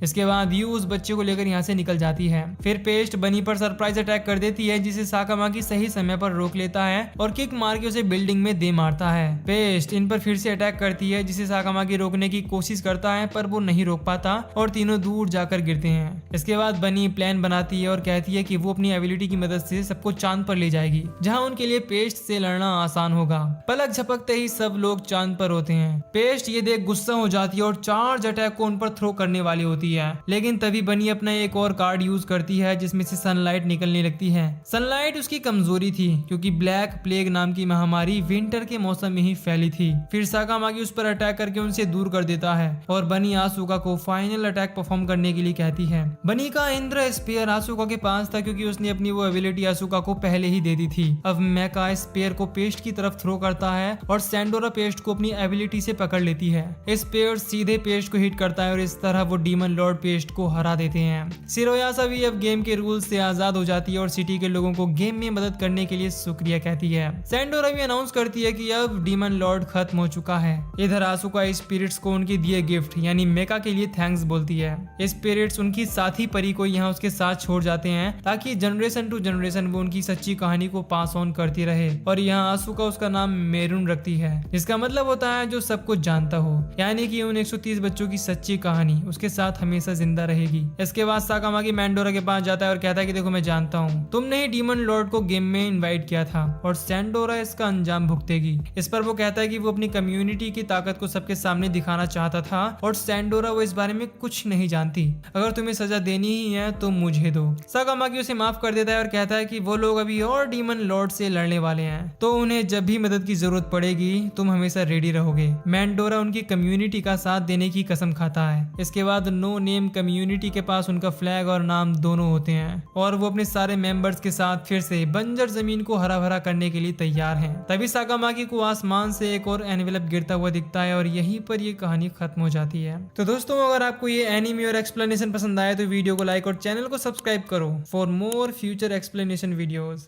इसके बाद यू उस बच्चे को लेकर यहाँ से निकल जाती है। फिर पेस्ट बनी पर सरप्राइज अटैक कर देती है जिसे साकामाकी सही समय पर रोक लेता है और किक मार के उसे बिल्डिंग में दे मारता है। पेस्ट इन पर फिर से अटैक करती है जिसे साकामाकी रोकने की कोशिश करता है पर वो नहीं रोक पाता और तीनों दूर जाकर गिरते हैं। इसके बाद बनी प्लान बनाती है और कहती है कि वो अपनी एबिलिटी की मदद से सबको चांद पर ले जाएगी जहां उनके लिए पेस्ट से लड़ना आसान होगा। पलक झपकते ही सब लोग चांद पर होते हैं। पेस्ट ये देख गुस्सा हो जाती है और चार्ज अटैक को उन पर थ्रो करने वाली होती है, लेकिन तभी बनी अपना एक और कार्ड यूज करती है जिसमें से सनलाइट निकलने लगती है। सनलाइट उसकी कमजोरी थी क्योंकि ब्लैक प्लेग नाम की महामारी विंटर के मौसम में ही फैली थी। फिर साकामाकी उस पर अटैक करके उनसे दूर कर देता है और बनी आसुका को फाइनल अटैक परफॉर्म करने के लिए कहती है। बनी का इंद्र स्पेयर आसुका के पास था क्योंकि उसने अपनी वो एबिलिटी आसुका को पहले ही दे दी थी। अब मेका स्पेयर को पेस्ट की तरफ थ्रो करता है और सैंडोरा पेस्ट को अपनी एबिलिटी से पकड़ लेती है। स्पेयर सीधे पेस्ट को हिट करता है और इस तरह वो डीमन लॉर्ड पेस्ट को हरा देते हैं। सिरोयासा भी अब गेम के रूल्स से आजाद हो जाती है और सिटी के लोगों को गेम में मदद करने के लिए शुक्रिया कहती है। सैंडोरा भी अनाउंस करती है कि अब डीमन लॉर्ड खत्म हो चुका है। इधर आसुका स्पिरिट्स को उनके दिए गिफ्ट यानी मेका के लिए थैंक्स बोलती है। स्पिरिट्स उनकी साथी परी को यहाँ उसके साथ छोड़ जाते हैं ताकि जनरेशन टू जनरेशन वो उनकी सच्ची कहानी को पास ऑन करती रहे और यहाँ आसुका उसका नाम मेरून रखती है जिसका मतलब होता है जो सब कुछ जानता हो, यानी कि उन 130 बच्चों की सच्ची कहानी उसके साथ हमेशा जिंदा रहेगी। इसके बाद साकामाकी मैंडोरा के पास जाता है और कहता है कि देखो मैं जानता हूँ तुमने ही डीमन लॉर्ड को गेम में इनवाइट किया था और सैंडोरा इसका अंजाम भुगतेगी। इस पर वो कहता है कि वो अपनी कम्युनिटी की ताकत को सबके सामने दिखाना चाहता था और सैंडोरा वो इस बारे में कुछ नहीं जानती। अगर तुम्हें सजा देनी ही है तो मुझे दो। साकामाकी उसे माफ कर देता है और कहता है कि वो लोग अभी और डीमन लॉर्ड से लड़ने वाले हैं तो उन्हें जब भी मदद की जरूरत पड़ेगी तुम हमेशा रेडी रहोगे। मैंडोरा उनकी कम्युनिटी का साथ देने की कसम खाता है। इसके बाद नो नेम कम्युनिटी के पास उनका फ्लैग और नाम दोनों होते हैं और वो अपने सारे मेंबर्स के साथ फिर से बंजर जमीन को हरा भरा करने के लिए तैयार हैं। तभी साकामाकी को आसमान से एक और एनवेलप गिरता हुआ दिखता है और यहीं पर ये कहानी खत्म हो जाती है। तो दोस्तों अगर आपको ये एनीमे और एक्सप्लेनेशन पसंद आए तो वीडियो को लाइक और चैनल को सब्सक्राइब करो for more future explanation videos.